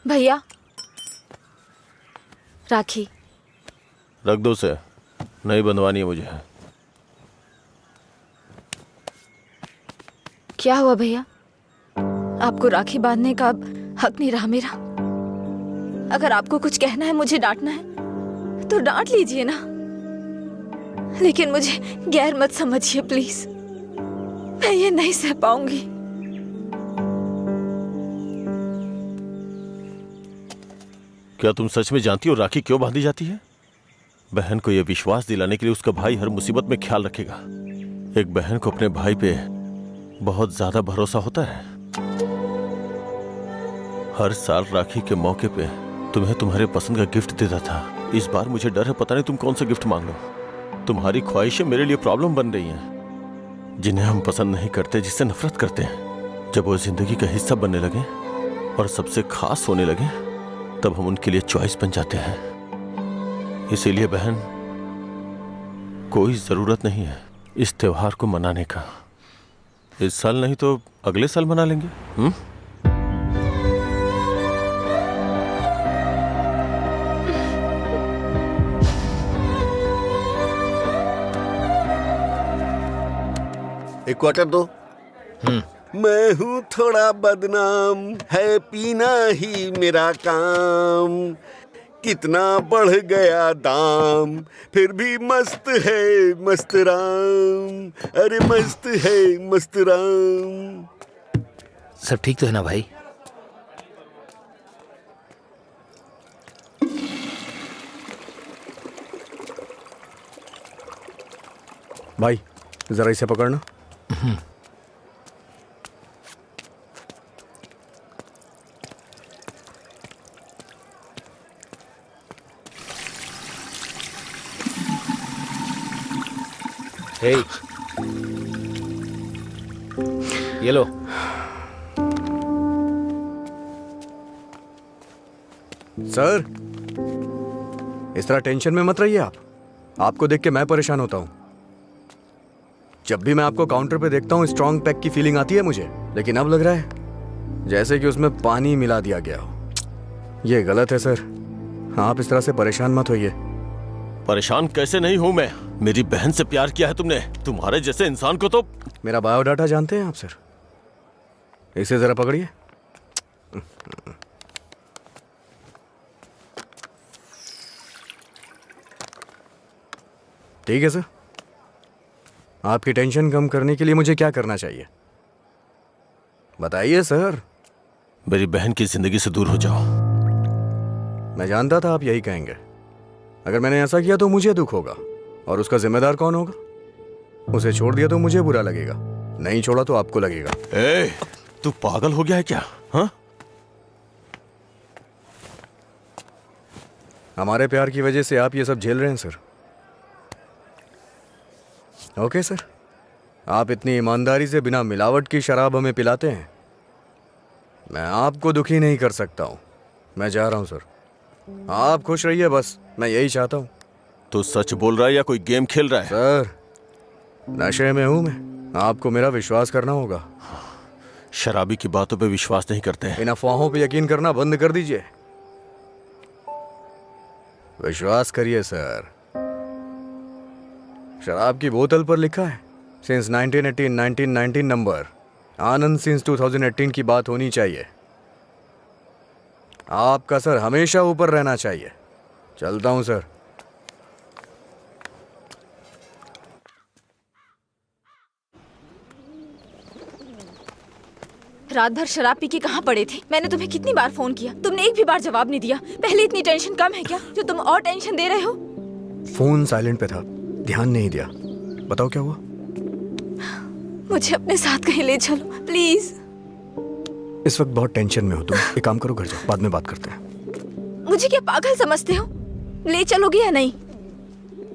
भैया, राखी रख दो उसे, नहीं बंधवानी है मुझे। क्या हुआ भैया? आपको राखी बांधने का अब हक नहीं रहा मेरा? अगर आपको कुछ कहना है, मुझे डांटना है तो डांट लीजिए ना, लेकिन मुझे गैर मत समझिए प्लीज। मैं ये नहीं सह पाऊंगी। क्या तुम सच में जानती हो राखी क्यों बांधी जाती है? बहन को यह विश्वास दिलाने के लिए उसका भाई हर मुसीबत में ख्याल रखेगा। एक बहन को अपने भाई पे बहुत ज्यादा भरोसा होता है। हर साल राखी के मौके पे तुम्हें तुम्हारे पसंद का गिफ्ट देता था। इस बार मुझे डर है, पता नहीं तुम कौन सा गिफ्ट मांग लो। तुम्हारी ख्वाहिशें मेरे लिए प्रॉब्लम बन रही हैं, जिन्हें हम पसंद नहीं करते, जिससे नफरत करते हैं। जब वो जिंदगी का हिस्सा बनने लगे और सबसे खास होने लगे, तब हम उनके लिए चॉइस बन जाते हैं। इसीलिए बहन, कोई जरूरत नहीं है इस त्योहार को मनाने का। इस साल नहीं तो अगले साल मना लेंगे। एक क्वार्टर दो। मैं हूँ थोड़ा बदनाम, है पीना ही मेरा काम। कितना बढ़ गया दाम, फिर भी मस्त है मस्त राम। अरे मस्त है मस्त राम। सब ठीक तो है ना भाई? भाई जरा इसे पकड़ना। हे, ये लो। सर, इस तरह टेंशन में मत रहिए आप। आपको देख के मैं परेशान होता हूं। जब भी मैं आपको काउंटर पे देखता हूँ, स्ट्रॉन्ग पैक की फीलिंग आती है मुझे, लेकिन अब लग रहा है जैसे कि उसमें पानी मिला दिया गया हो। ये गलत है सर, आप इस तरह से परेशान मत होइए। परेशान कैसे नहीं हूं मैं? मेरी बहन से प्यार किया है तुमने। तुम्हारे जैसे इंसान को तो। मेरा बायोडाटा जानते हैं आप सर? इसे जरा पकड़िए। ठीक है सर, आपकी टेंशन कम करने के लिए मुझे क्या करना चाहिए बताइए सर। मेरी बहन की जिंदगी से दूर हो जाओ। मैं जानता था आप यही कहेंगे। अगर मैंने ऐसा किया तो मुझे दुख होगा, और उसका जिम्मेदार कौन होगा? उसे छोड़ दिया तो मुझे बुरा लगेगा, नहीं छोड़ा तो आपको लगेगा। ए, तू पागल हो गया है क्या? हाँ? हमारे प्यार की वजह से आप ये सब झेल रहे हैं सर। ओके सर, आप इतनी ईमानदारी से बिना मिलावट की शराब हमें पिलाते हैं। मैं आपको दुखी नहीं कर सकता हूं। मैं जा रहा हूं सर, आप खुश रहिए बस, मैं यही चाहता हूं। तू सच बोल रहा है या कोई गेम खेल रहा है? सर, नशे में हूं मैं, आपको मेरा विश्वास करना होगा। शराबी की बातों पे विश्वास नहीं करते। इन अफवाहों पे यकीन करना बंद कर दीजिए। विश्वास करिए सर। शराब की बोतल पर लिखा है सिंस 1918 1919 नंबर, आनंद सिंस 2018 की बात होनी चाहिए। आपका सर हमेशा ऊपर रहना चाहिए। चलता हूं सर। रात भर शराब पी के कहाँ पड़े थे? मैंने तुम्हें कितनी बार फोन किया, तुमने एक भी बार जवाब नहीं दिया। पहले इतनी टेंशन कम है क्या जो तुम और टेंशन दे रहे हो? फोन साइलेंट पे था, ध्यान नहीं दिया। बताओ क्या हुआ? मुझे अपने साथ कहीं ले चलो प्लीज। इस वक्त बहुत टेंशन में हो तुम। एक काम करो, घर जाओ, बाद में बात करते हैं। मुझे क्या पागल समझते हो? ले चलोगे या नहीं?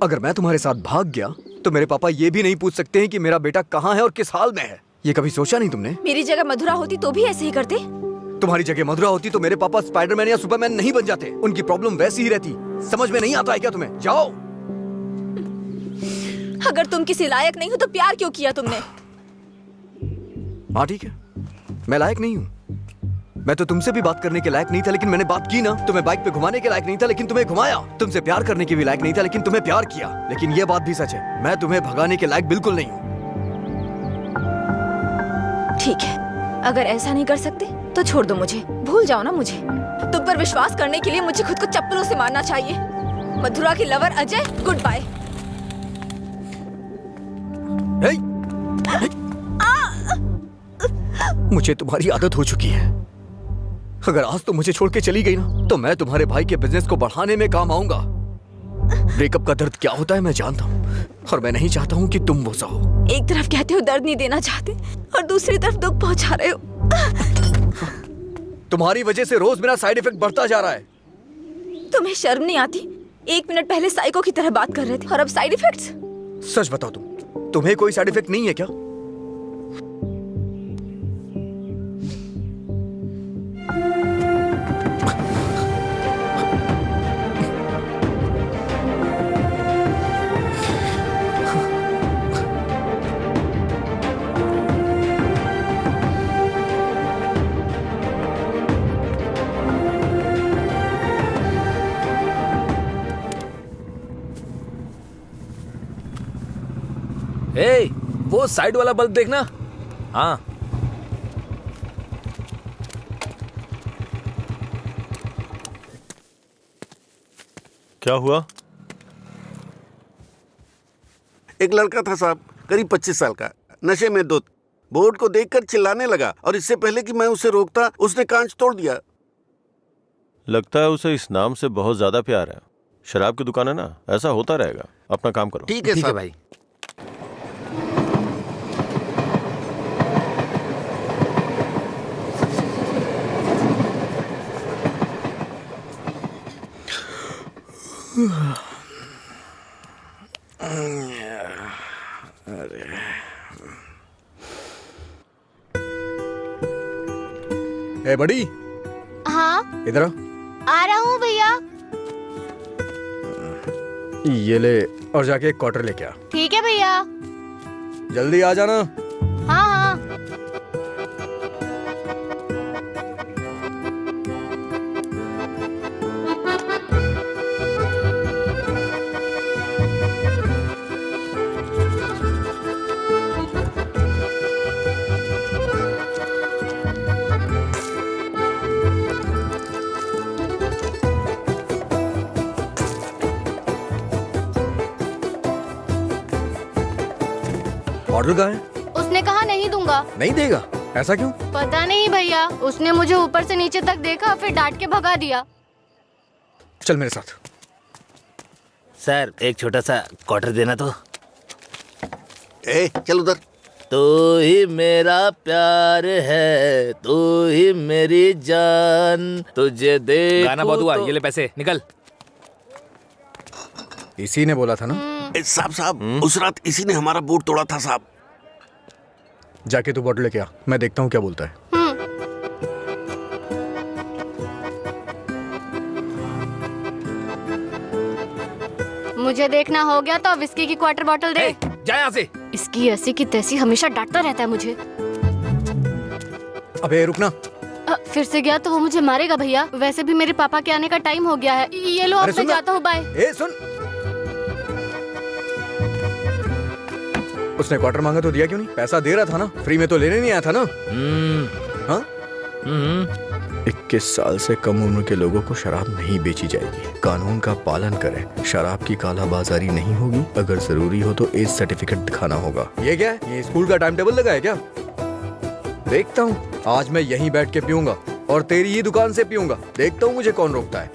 अगर मैं तुम्हारे साथ भाग गया तो मेरे पापा ये भी नहीं पूछ सकते हैं कि मेरा बेटा कहाँ है और किस हाल में है। ये कभी सोचा नहीं तुमने? मेरी जगह मधुरा होती तो भी ऐसे ही करते। तुम्हारी जगह मधुरा होती तो मेरे पापा स्पाइडरमैन या सुपरमैन नहीं बन जाते। उनकी प्रॉब्लम वैसी ही रहती। समझ में नहीं आता है क्या तुम्हें? जाओ। अगर तुम किसी लायक नहीं हो तो प्यार क्यों किया तुमने? हाँ ठीक है, मैं लायक नहीं हूँ, मैं तो तुमसे भी बात करने के लायक नहीं था, लेकिन मैंने बात की ना। तुम्हें बाइक पे घुमाने के लायक नहीं था, लेकिन तुम्हें घुमाया। तुमसे प्यार करने के भी लायक नहीं था, लेकिन तुम्हें प्यार किया। लेकिन ये बात भी सच है, मैं तुम्हें भगाने के लायक बिल्कुल नहीं हूँ। ठीक है, अगर ऐसा नहीं कर सकते तो छोड़ दो मुझे, भूल जाओ ना मुझे। तुम पर विश्वास करने के लिए मुझे खुद को चप्पलों से मारना चाहिए। मथुरा की लवर अजय, गुड बाय। मुझे तुम्हारी आदत हो चुकी है। अगर आज तुम मुझे छोड़ के चली गई ना, तो मैं तुम्हारे भाई के बिजनेस को बढ़ाने में काम आऊंगा। ब्रेकअप का दर्द क्या होता है मैं जानता हूँ, और मैं नहीं चाहता हूँ कि तुम वो सहो। एक तरफ कहते हो दर्द नहीं देना चाहते, और दूसरी तरफ दुख पहुंचा रहे हो। तुम्हारी वजह से रोज मेरा साइड इफेक्ट बढ़ता जा रहा है। तुम्हें शर्म नहीं आती? 1 मिनट पहले साइको की तरह बात कर रहे थे, और अब साइड इफेक्ट्स। सच बताओ, तुम्हें कोई साइड इफेक्ट नहीं है क्या? ए, वो साइड वाला बल्ब देखना। हाँ, क्या हुआ? एक लड़का था साहब, करीब 25 साल का, नशे में धुत। बोर्ड को देखकर चिल्लाने लगा, और इससे पहले कि मैं उसे रोकता उसने कांच तोड़ दिया। लगता है उसे इस नाम से बहुत ज्यादा प्यार है। शराब की दुकान है ना, ऐसा होता रहेगा। अपना काम करो। ठीक है ठीक है साहब। भाई। ए बड़ी, हाँ, इधर आ रहा हूँ भैया। ये ले, और जाके एक क्वार्टर लेके आ। ठीक है भैया। जल्दी आ जाना। हाँ हाँ। ऑर्डर कहाँ है? उसने कहा नहीं दूंगा। नहीं देगा? ऐसा क्यों? पता नहीं भैया, उसने मुझे ऊपर से नीचे तक देखा, फिर डांट के भगा दिया। चल मेरे साथ। सर, एक छोटा सा क्वार्टर देना तो। ए, चल उधर। तू ही मेरा प्यार है, तू ही मेरी जान, तुझे देखूं गाना बहुत हुआ। ये ले पैसे, निकल। इसी ने बोला था ना? साहब साहब, उस रात इसी ने हमारा बोर्ड तोड़ा था साहब। जाके तू बॉटल लेके आ, मैं देखता हूँ क्या बोलता है। मुझे देखना हो गया तो विस्की की क्वार्टर बॉटल दे। जा यहाँ से। इसकी ऐसी की तैसी हमेशा डांटता रहता है मुझे। अबे रुकना। फिर से गया तो वो मुझे मारेगा भैया। वैसे भी मेरे पापा के आने का टाइम हो गया है। ये लो, अब मैं जाता हूँ, बाय। ए सुन, उसने क्वार्टर मांगा तो दिया क्यों नहीं? पैसा दे रहा था ना, फ्री में तो लेने नहीं आया था ना? हाँ? 21 साल से कम उम्र के लोगों को शराब नहीं बेची जाएगी। कानून का पालन करें। शराब की कालाबाजारी नहीं होगी। अगर जरूरी हो तो एज सर्टिफिकेट दिखाना होगा। ये क्या है? ये स्कूल का टाइम टेबल लगा है क्या? देखता हूँ, आज मैं यहीं बैठ के पीऊंगा और तेरी ही दुकान से पीऊंगा। देखता हूँ मुझे कौन रोकता है।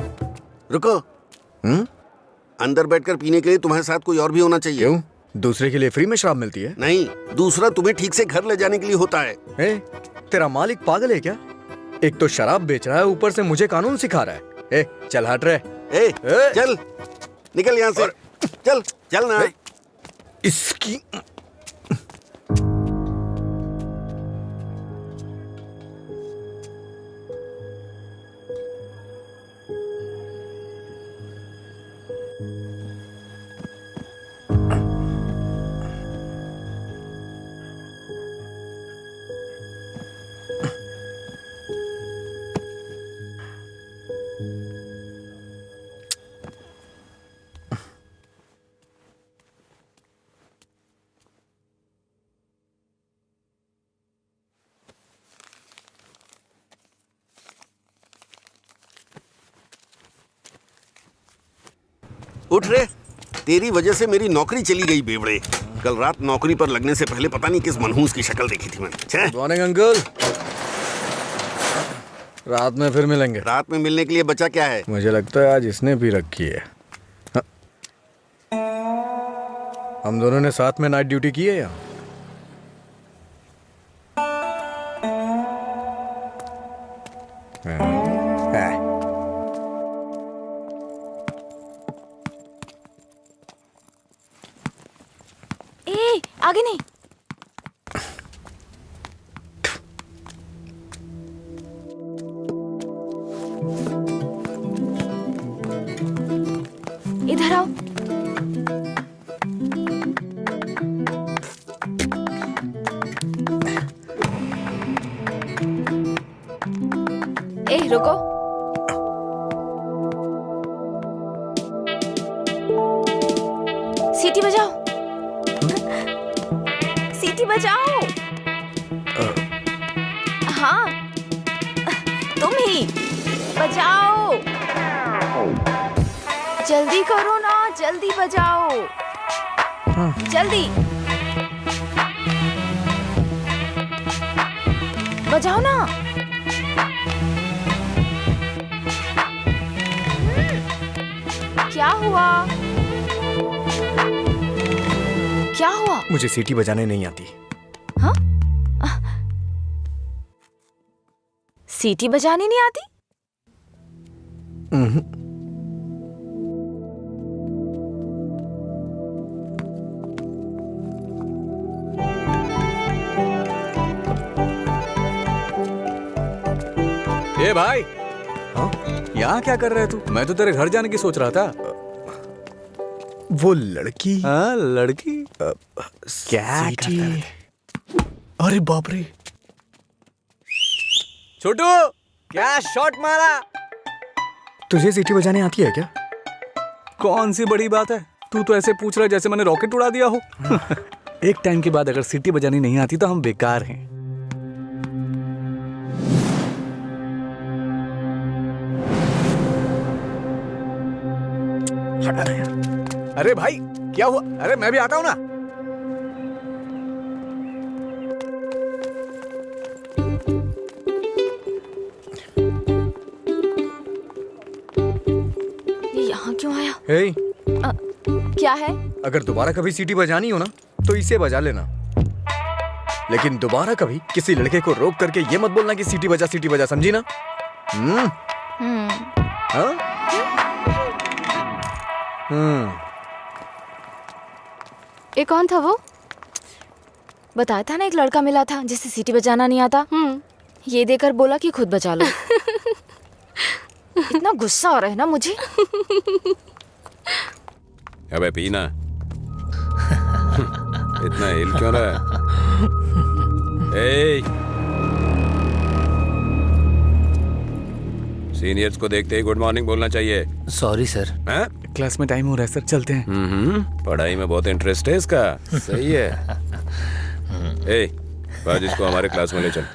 रुको। अंदर बैठकर पीने के लिए तुम्हारे साथ कोई और भी होना चाहिए। क्यों? दूसरे के लिए फ्री में शराब मिलती है? नहीं, दूसरा तुम्हें ठीक से घर ले जाने के लिए होता है। तेरा मालिक पागल है क्या? एक तो शराब बेच रहा है, ऊपर से मुझे कानून सिखा रहा है। चल हट रहे। चल निकल यहाँ से। चल चल ना। इसकी उठ रे, तेरी वजह से मेरी नौकरी चली गई बेवड़े। कल रात नौकरी पर लगने से पहले पता नहीं किस मनहूस की शक्ल देखी थी मैंने। छे? Good morning uncle. रात में फिर मिलेंगे। रात में मिलने के लिए बचा क्या है? मुझे लगता है आज इसने भी रखी है। हाँ। हम दोनों ने साथ में नाइट ड्यूटी की है या? ए, आगे नहीं। इधर आओ। ए, रुको। सीटी बजाओ। सीटी बजाओ। हाँ, तुम ही बजाओ। जल्दी करो ना, जल्दी बजाओ। जल्दी बजाओ ना। क्या हुआ? क्या हुआ? मुझे सीटी बजाने नहीं आती। हाँ? सीटी बजानी नहीं आती? ए भाई, हाँ? यहाँ क्या कर रहा है तू? मैं तो तेरे घर जाने की सोच रहा था। वो लड़की? हाँ, लड़की क्या कर रहा है? अरे बाप रे, छोटू क्या शॉट मारा। तुझे सीटी बजाने आती है क्या? कौन सी बड़ी बात है, तू तो ऐसे पूछ रहा है जैसे मैंने रॉकेट उड़ा दिया हो। एक टाइम के बाद अगर सीटी बजानी नहीं आती तो हम बेकार हैं। हटा यार। अरे भाई क्या हुआ? अरे मैं भी आता हूं ना। ये यहाँ क्यों आया? हे, क्या है? अगर दोबारा कभी सीटी बजानी हो ना तो इसे बजा लेना, लेकिन दोबारा कभी किसी लड़के को रोक करके ये मत बोलना कि सीटी बजा, समझी ना? हाँ? ये कौन था वो? बताया था ना, एक लड़का मिला था जिसे सीटी बजाना नहीं आता। ये देकर बोला कि खुद बजा लो। इतना गुस्सा हो रहा है ना मुझे। अबे पीना। इतना हिल क्यों रहा है? सीनियर्स को देखते ही गुड मॉर्निंग बोलना चाहिए। Sorry sir. हाँ? क्लास में टाइम हो रहा है सर, चलते हैं। पढ़ाई में बहुत इंटरेस्ट है इसका। सही है। आज इसको हमारे क्लास में ले चल।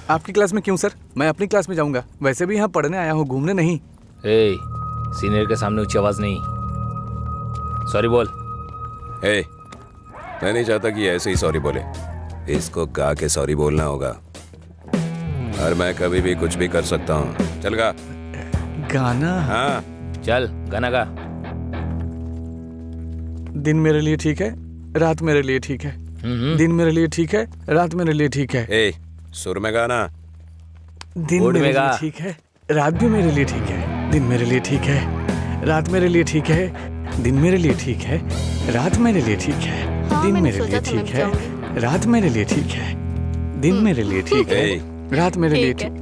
आपकी क्लास में क्यों सर? मैं अपनी क्लास में जाऊंगा। वैसे भी यहाँ पढ़ने आया हूँ, घूमने नहीं। सीनियर के सामने ऊंची आवाज नहीं। सॉरी बोल। मैं नहीं चाहता कि ऐसे ही सॉरी बोले। इसको गा के सॉरी बोलना होगा, और मैं कभी भी कुछ भी कर सकता हूँ। चल गा। गाना? हाँ चल गाना गा। दिन मेरे लिए ठीक है, रात मेरे लिए ठीक है। दिन मेरे लिए ठीक है, रात मेरे लिए ठीक है। सुर में गाना। दिन बोर्ड मेरे में गा। लिए ठीक है, रात भी मेरे लिए ठीक है। दिन मेरे लिए ठीक है, रात मेरे लिए ठीक है। दिन मेरे लिए ठीक है, रात मेरे लिए ठीक है। हाँ, दिन मैंने मेरे सोचा लिए था ठीक मैं है, जाऊंगी। रात मेरे लिए ठीक है। दिन मेरे लिए ठीक है, रात मेरे लिए ठीक है। ठीक।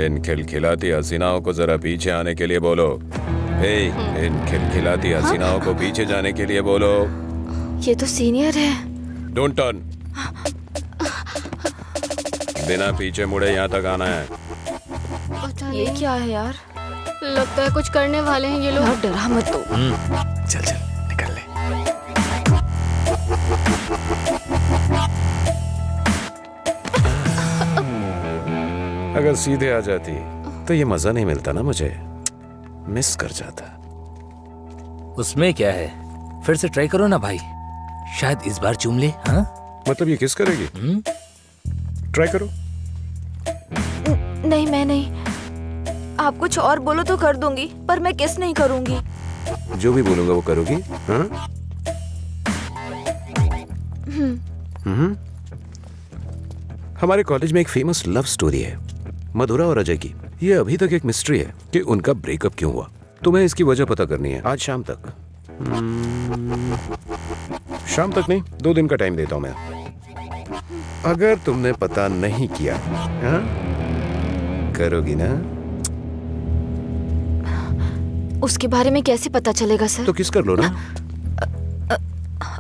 इन खिलखिलाती हसीनाओं को जरा पीछे आने के लिए बोलो। इन खिलखिलाती हसीनाओं को पीछे जाने के लिए बोलो। ये तो सीनियर है। Don't turn. बिना पीछे मुड़े यहाँ तक आना है। पता ये नहीं, क्या है यार? लगता है कुछ करने वाले हैं ये लोग। यार डरा मत दो। चल चल निकल ले। अगर सीधे आ जाती तो ये मजा नहीं मिलता ना, मुझे मिस कर जाता। उसमें क्या है, फिर से ट्राई करो ना भाई, शायद इस बार चूम ले। हाँ मतलब ये किस करेगी? ट्राई करो। नहीं मैं नहीं, आप कुछ और बोलो तो कर दूंगी, पर मैं किस नहीं करूंगी। जो भी बोलूंगा वो करोगी? हाँ? हमारे कॉलेज में एक फेमस लव स्टोरी है, मधुरा और अजय की। ये अभी तक एक मिस्ट्री है कि उनका ब्रेकअप क्यों हुआ। तुम्हें इसकी वजह पता करनी है आज शाम तक। शाम तक नहीं, 2 दिन का टाइम देता हूं मैं। अगर तुमने पता नहीं किया, हाँ? करोगी ना? उसके बारे में कैसे पता चलेगा सर? तो किस कर लो ना।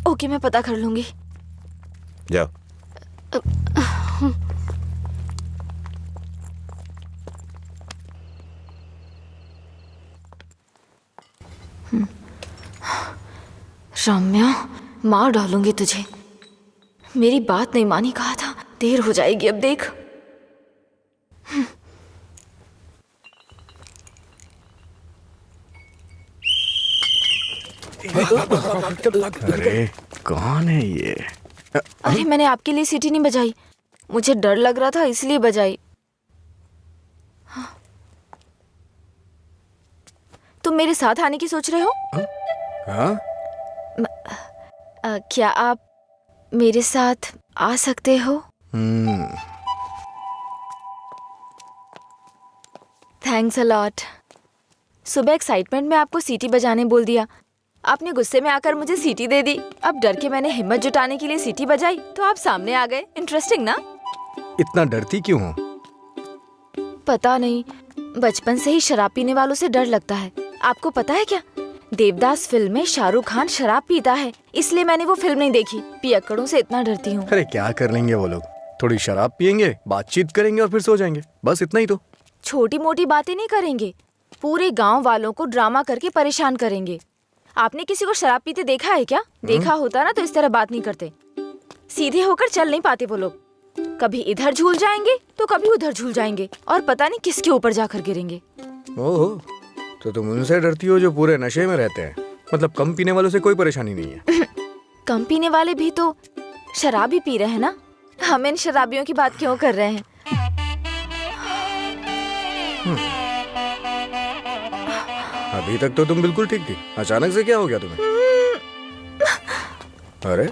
ओके मैं पता कर लूंगी। जाओ। रम्या, मार डालूंगी तुझे। मेरी बात नहीं मानी, कहा था। देर हो जाएगी अब देख। अरे कौन है ये? अरे मैंने आपके लिए सीटी नहीं बजाई, मुझे डर लग रहा था इसलिए बजाई। तुम मेरे साथ आने की सोच रहे हो? हाँ? क्या आप मेरे साथ आ सकते हो? Thanks a lot. सुबह एक्साइटमेंट में आपको सीटी बजाने बोल दिया, आपने गुस्से में आकर मुझे सीटी दे दी। अब डर के मैंने हिम्मत जुटाने के लिए सीटी बजाई तो आप सामने आ गए। इंटरेस्टिंग ना? इतना डरती क्यों हो? पता नहीं, बचपन से ही शराब पीने वालों से डर लगता है। आपको पता है क्या, देवदास फिल्म में शाहरुख खान शराब पीता है, इसलिए मैंने वो फिल्म नहीं देखी। पियक्कड़ों से इतना डरती हूँ। अरे क्या कर लेंगे वो लोग, थोड़ी शराब पियेंगे, बातचीत करेंगे और फिर सो जाएंगे, बस इतना ही तो। छोटी मोटी बातें नहीं करेंगे, पूरे गांव वालों को ड्रामा करके परेशान करेंगे। आपने किसी को शराब पीते देखा है क्या? देखा होता ना तो इस तरह बात नहीं करते। सीधे होकर चल नहीं पाते वो लोग, कभी इधर झूल जाएंगे तो कभी उधर झूल जाएंगे और पता नहीं किसके ऊपर जाकर गिरेंगे। ओहो, तो तुम उनसे डरती हो जो पूरे नशे में रहते हैं। मतलब कम पीने वालों से कोई परेशानी नहीं है। कम पीने वाले भी तो शराब ही पी रहे हैं ना, हम इन शराबियों की बात क्यों कर रहे हैं? अभी तक तो तुम बिल्कुल ठीक थी, अचानक से क्या हो गया तुम्हें? अरे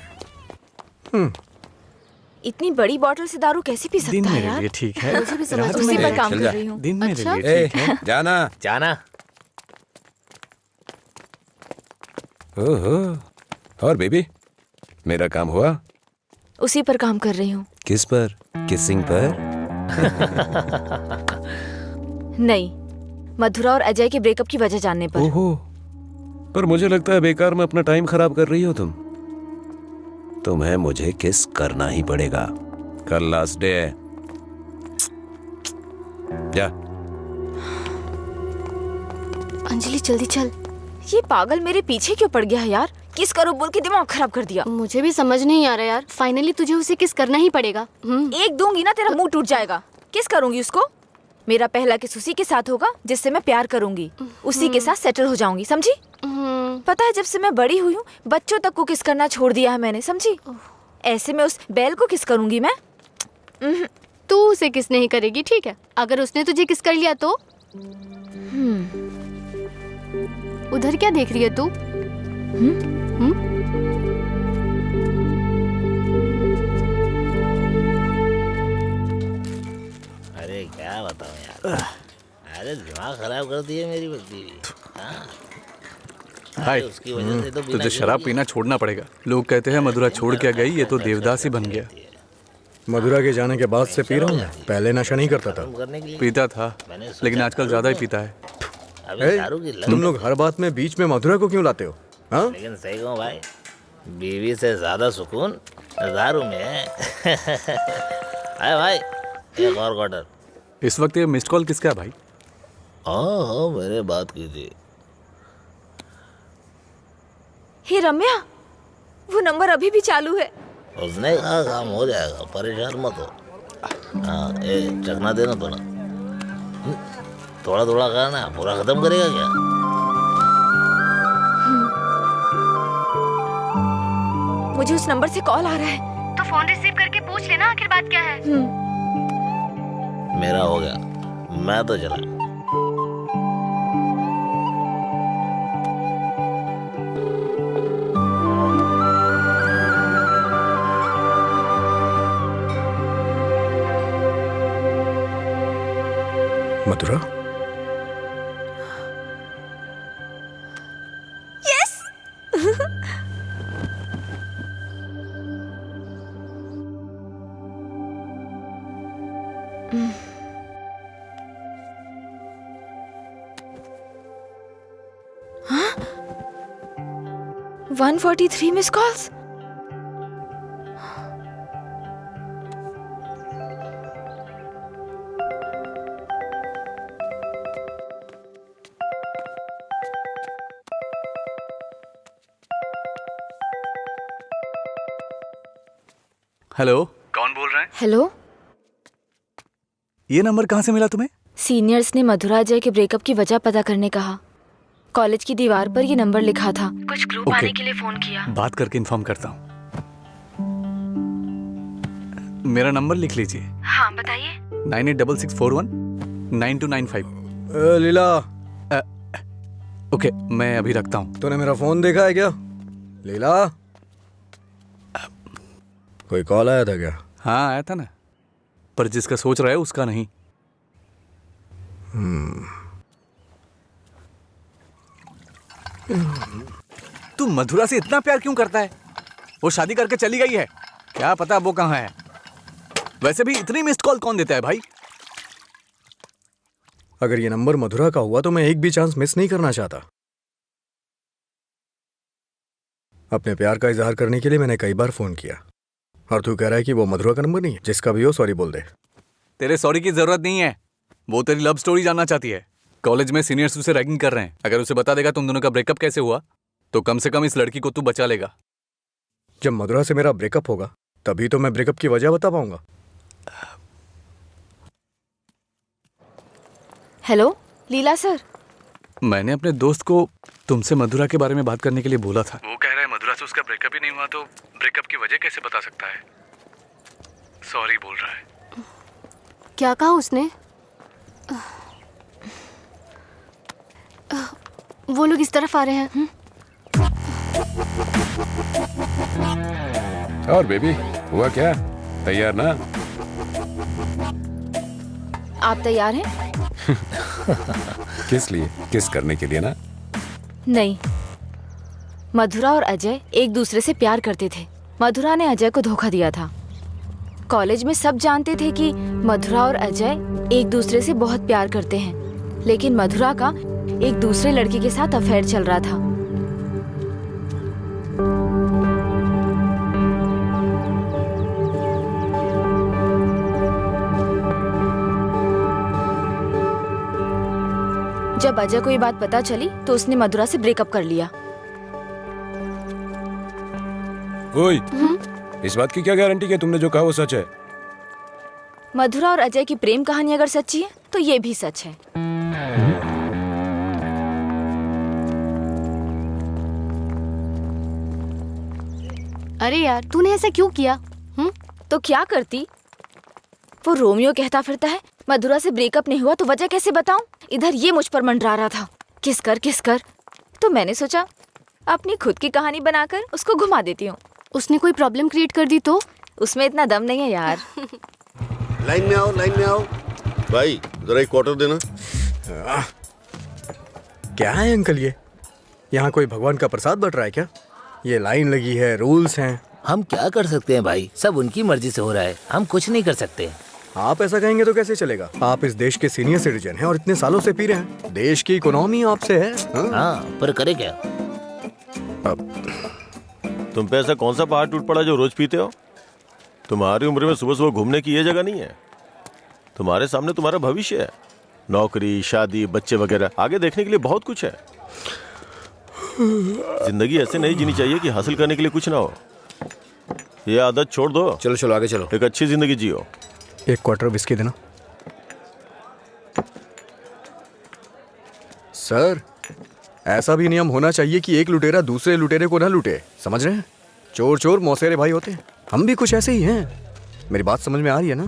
इतनी बड़ी बोतल से दारू कैसे पी दिन सकता है मेरे यार? लिए ठीक है, मुझे भी समझ रात उसी मेरे पर लिए काम चल कर जा। रही हूँ। दिन मेरे अच्छा? लिए ठीक है। जाना। जाना। ओहो, और बेबी, मेरा काम हुआ? उसी पर काम कर रही हूँ। किस पर? किसिंग पर? नहीं, मधुरा और अजय के ब्रेकअप की वजह जानने पर। ओहो, पर मुझे लगता है बेकार में अपना टाइम खराब कर रही हो तुम। तुम्हें मुझे किस करना ही पड़ेगा, कल लास्ट डे है। जा। अंजलि जल्दी चल। ये पागल मेरे पीछे क्यों पड़ गया है यार? किस करो बोल के दिमाग खराब कर दिया। मुझे भी समझ नहीं आ रहा यार, फाइनली तुझे उसे किस करना ही पड़ेगा। एक दूंगी ना तेरा मुंह टूट जाएगा। किस करूंगी उसको? मेरा पहला किस उसी के साथ होगा जिससे मैं प्यार करूंगी, उसी के साथ सेटल हो जाऊंगी, समझी? पता है जब से मैं बड़ी हुई हूँ बच्चों तक को किस करना छोड़ दिया है मैंने, समझी? ऐसे में उस बैल को किस करूंगी मैं? तू उसे किस नहीं करेगी, ठीक है? अगर उसने तुझे किस कर लिया तो? उधर क्या देख रही है तू? अरे क्या बताऊं यार, अरे दिमाग खराब कर दिए मेरी बीवी। हाय, उसकी वजह से तो तुझे शराब पीना छोड़ना पड़ेगा। लोग कहते हैं मधुरा छोड़ के गई, ये तो देवदास ही बन गया। मधुरा के जाने के बाद से पी रहा हूँ मैं, पहले नशा नहीं करता था। करने के लिए पीता था, लेकिन आजकल ज्यादा ही पीता है। अभी ए, दारू की लत। तुम लोग हर बात में बीच में मधुरा को क्यों लाते हो? हाँ? लेकिन सही कहूँ भाई, बीवी से ज्यादा सुकून दारू में है। अरे भाई, एक और क्वार्टर। इस वक्त ये मिस्ड कॉल किसका है भाई? हाँ, मैंने बात की थी। हे रम्या, वो नंबर अभी भी चालू है। उसने कहा काम हो जाएगा, परेशान मत हो। हाँ, चखना देना थोड़ा। थोड़ा थोड़ा करना, पूरा खत्म करेगा क्या? मुझे उस नंबर से कॉल आ रहा है। तो फोन रिसीव करके पूछ लेना आखिर बात क्या है। मेरा हो गया, मैं तो चला। मधुरा, यस। 143 miss calls. हेलो, कौन बोल रहा है? हेलो, ये नंबर कहाँ से मिला तुम्हें? सीनियर्स ने मधुरा अजय के ब्रेकअप की वजह पता करने कहा। कॉलेज की दीवार पर ये नंबर लिखा था। कुछ ग्रुप ओके। आने के लिए फोन किया। बात करके इन्फॉर्म करता हूँ। मेरा नंबर लिख लीजिए। हाँ बताइए। 9866419295। लीला। ओके, मैं अभी रखता हूँ। तूने मेरा फोन देखा है क्या लीला? कोई कॉल आया था क्या? हाँ आया था ना, पर जिसका सोच रहा है उसका नहीं। तू मधुरा से इतना प्यार क्यों करता है? वो शादी करके चली गई है, क्या पता वो कहाँ है। वैसे भी इतनी मिस्ड कॉल कौन देता है भाई? अगर ये नंबर मधुरा का हुआ तो मैं एक भी चांस मिस नहीं करना चाहता। अपने प्यार का इजहार करने के लिए मैंने कई बार फोन किया, और तू कह रहा है कि वो मधुरा का नंबर नहीं है? जिसका भी हो सॉरी बोल दे। तेरे सॉरी की जरूरत नहीं है, वो तेरी लव स्टोरी जानना चाहती है। कॉलेज में सीनियर्स उसे रैगिंग कर रहे हैं। अगर उसे बता देगा तुम दोनों का ब्रेकअप कैसे हुआ तो कम से कम इस लड़की को तू बचा लेगा। जब मधुरा से मेरा ब्रेकअप होगा तभी तो मैं ब्रेकअप की वजह बता पाऊंगा। हेलो लीला सर। मैंने अपने दोस्त को तुमसे मधुरा के बारे में बात करने के लिए बोला था। वो कह रहा है मधुरा से उसका ब्रेकअप ही नहीं हुआ तो ब्रेकअप की वजह कैसे बता सकता है। सॉरी बोल रहा है। क्या कहा उसने? वो लोग इस तरफ आ रहे हैं। और बेबी हुआ क्या? तैयार ना? आप तैयार हैं? किस लिए? किस करने के लिए ना? नहीं, मधुरा और अजय एक दूसरे से प्यार करते थे। मधुरा ने अजय को धोखा दिया था। कॉलेज में सब जानते थे कि मधुरा और अजय एक दूसरे से बहुत प्यार करते हैं, लेकिन मधुरा का एक दूसरे लड़की के साथ अफेयर चल रहा था। जब अजय को ये बात पता चली तो उसने मधुरा से ब्रेकअप कर लिया। ओए, इस बात की क्या गारंटी है तुमने जो कहा वो सच है? मधुरा और अजय की प्रेम कहानी अगर सच्ची है तो ये भी सच है। अरे यार, तूने ऐसा क्यों किया? तो क्या करती? वो रोमियो कहता फिरता है मधुरा से ब्रेकअप नहीं हुआ तो वजह कैसे बताऊं? इधर ये मुझ पर मंडरा रहा था किस कर। तो मैंने सोचा अपनी खुद की कहानी बनाकर उसको घुमा देती हूँ। उसने कोई प्रॉब्लम क्रिएट कर दी तो? उसमें इतना दम नहीं है यार। लाइन में आओ, लाइन में आओ। भाई जरा एक क्वार्टर देना। क्या है अंकल ये? यहाँ कोई भगवान का प्रसाद बट रहा है क्या? ये लाइन लगी है, रूल्स हैं। हम क्या कर सकते हैं भाई, सब उनकी मर्जी से हो रहा है, हम कुछ नहीं कर सकते। आप ऐसा कहेंगे तो कैसे चलेगा? आप इस देश के सीनियर सिटीजन हैं और इतने सालों से पी रहे हैं। देश की इकोनॉमी आपसे है। हाँ, पर करे क्या? तुम पे ऐसा कौन सा पहाड़ टूट पड़ा जो रोज पीते हो? तुम्हारी उम्र में सुबह सुबह घूमने की ये जगह नहीं है। तुम्हारे सामने तुम्हारा भविष्य है, नौकरी, शादी, बच्चे वगैरह। आगे देखने के लिए बहुत कुछ है। जिंदगी ऐसे नहीं जीनी चाहिए कि हासिल करने के लिए कुछ ना हो। ये आदत छोड़ दो। चलो चलो आगे चलो। एक अच्छी जिंदगी जियो। एक क्वार्टर विस्की देना। सर, ऐसा भी नियम होना चाहिए कि एक लुटेरा दूसरे लुटेरे को ना लूटे, समझ रहे हैं? चोर चोर मौसेरे भाई होते हैं, हम भी कुछ ऐसे ही हैं। मेरी बात समझ में आ रही है ना?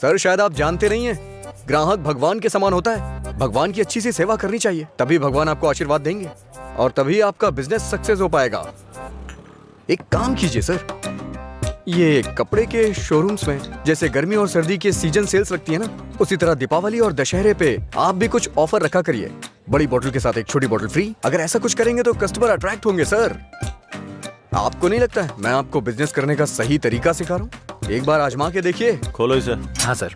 सर शायद आप जानते नहीं हैं, ग्राहक भगवान के समान होता है। भगवान की अच्छी सी सेवा करनी चाहिए, तभी भगवान आपको आशीर्वाद देंगे और तभी आपका बिजनेस सक्सेस हो पाएगा। एक काम कीजिए सर, ये कपड़े के शोरूम्स में जैसे गर्मी और सर्दी के सीजन सेल्स लगती है ना, उसी तरह दीपावली और दशहरे पे आप भी कुछ ऑफर रखा करिए। बड़ी बोतल के साथ एक छोटी बोतल फ्री। अगर ऐसा कुछ करेंगे तो कस्टमर अट्रैक्ट होंगे सर। आपको नहीं लगता है मैं आपको बिजनेस करने का सही तरीका सिखा रहा हूँ? एक बार आजमा के देखिए। खोलो इसे। हाँ सर।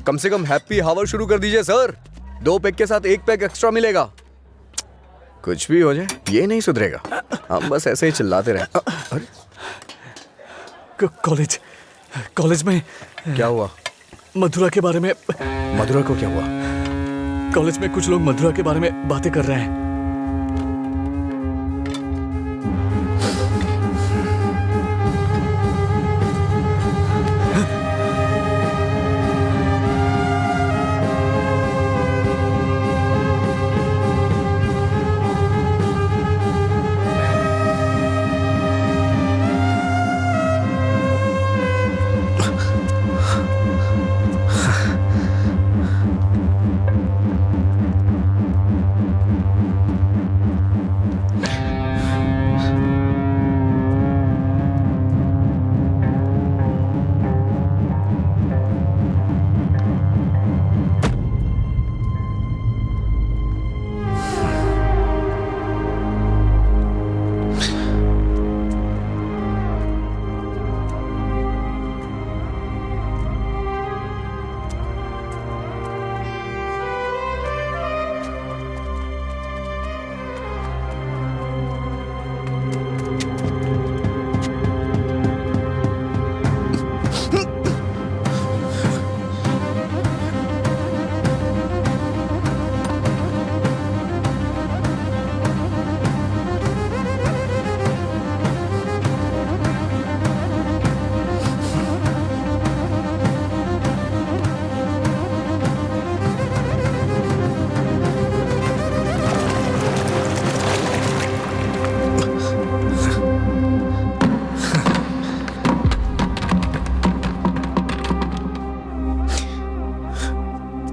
कम से कम हैप्पी हावर शुरू कर दीजिए सर। 2 पैक के साथ 1 पैक एक्स्ट्रा मिलेगा। कुछ भी हो जाए ये नहीं सुधरेगा, हम बस ऐसे ही चिल्लाते रहे। अरे कॉलेज में क्या हुआ? मधुरा के बारे में। मधुरा को क्या हुआ? कॉलेज में कुछ लोग मधुरा के बारे में बातें कर रहे हैं।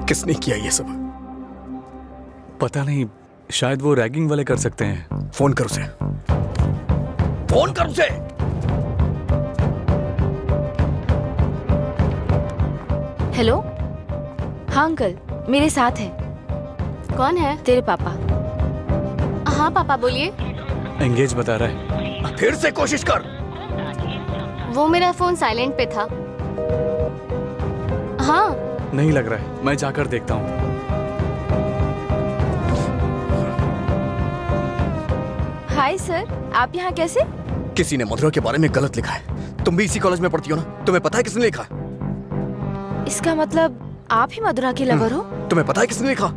किसने किया ये सब? पता नहीं, शायद वो रैगिंग वाले कर सकते हैं। फोन कर उसे। फोन कर उसे। हेलो। हाँ अंकल, मेरे साथ है। कौन है? तेरे पापा। हाँ पापा बोलिए। एंगेज बता रहा है। फिर से कोशिश कर। वो मेरा फोन साइलेंट पे था। हाँ। नहीं लग रहा है, मैं जाकर देखता हूँ। हाय सर, आप यहाँ कैसे? किसी ने मधुरा के बारे में गलत लिखा है। तुम भी इसी कॉलेज में पढ़ती हो ना, तुम्हें पता है किसने लिखा? इसका मतलब आप ही मधुरा के लवर हो? तुम्हें पता है किसने लिखा?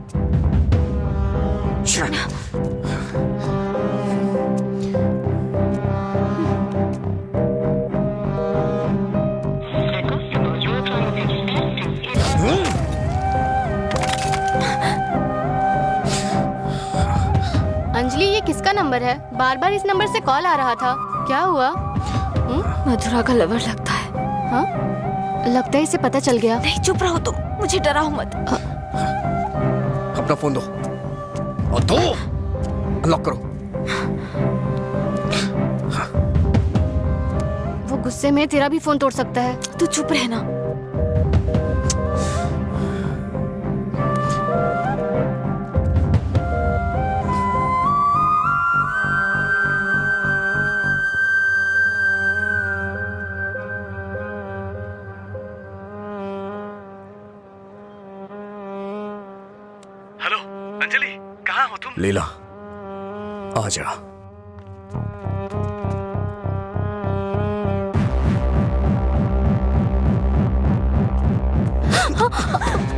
अंजलि, ये किसका नंबर है? बार बार इस नंबर से कॉल आ रहा था। क्या हुआ? मधुरा का लवर लगता है। हाँ? लगता है इसे पता चल गया। नहीं, चुप रहो तुम, मुझे डराओ मत। अपना फोन दो और दो। लॉक करो। वो गुस्से में तेरा भी फोन तोड़ सकता है। तू चुप रहना। हेलो अंजलि, कहाँ हो तुम? लीला, आ जा।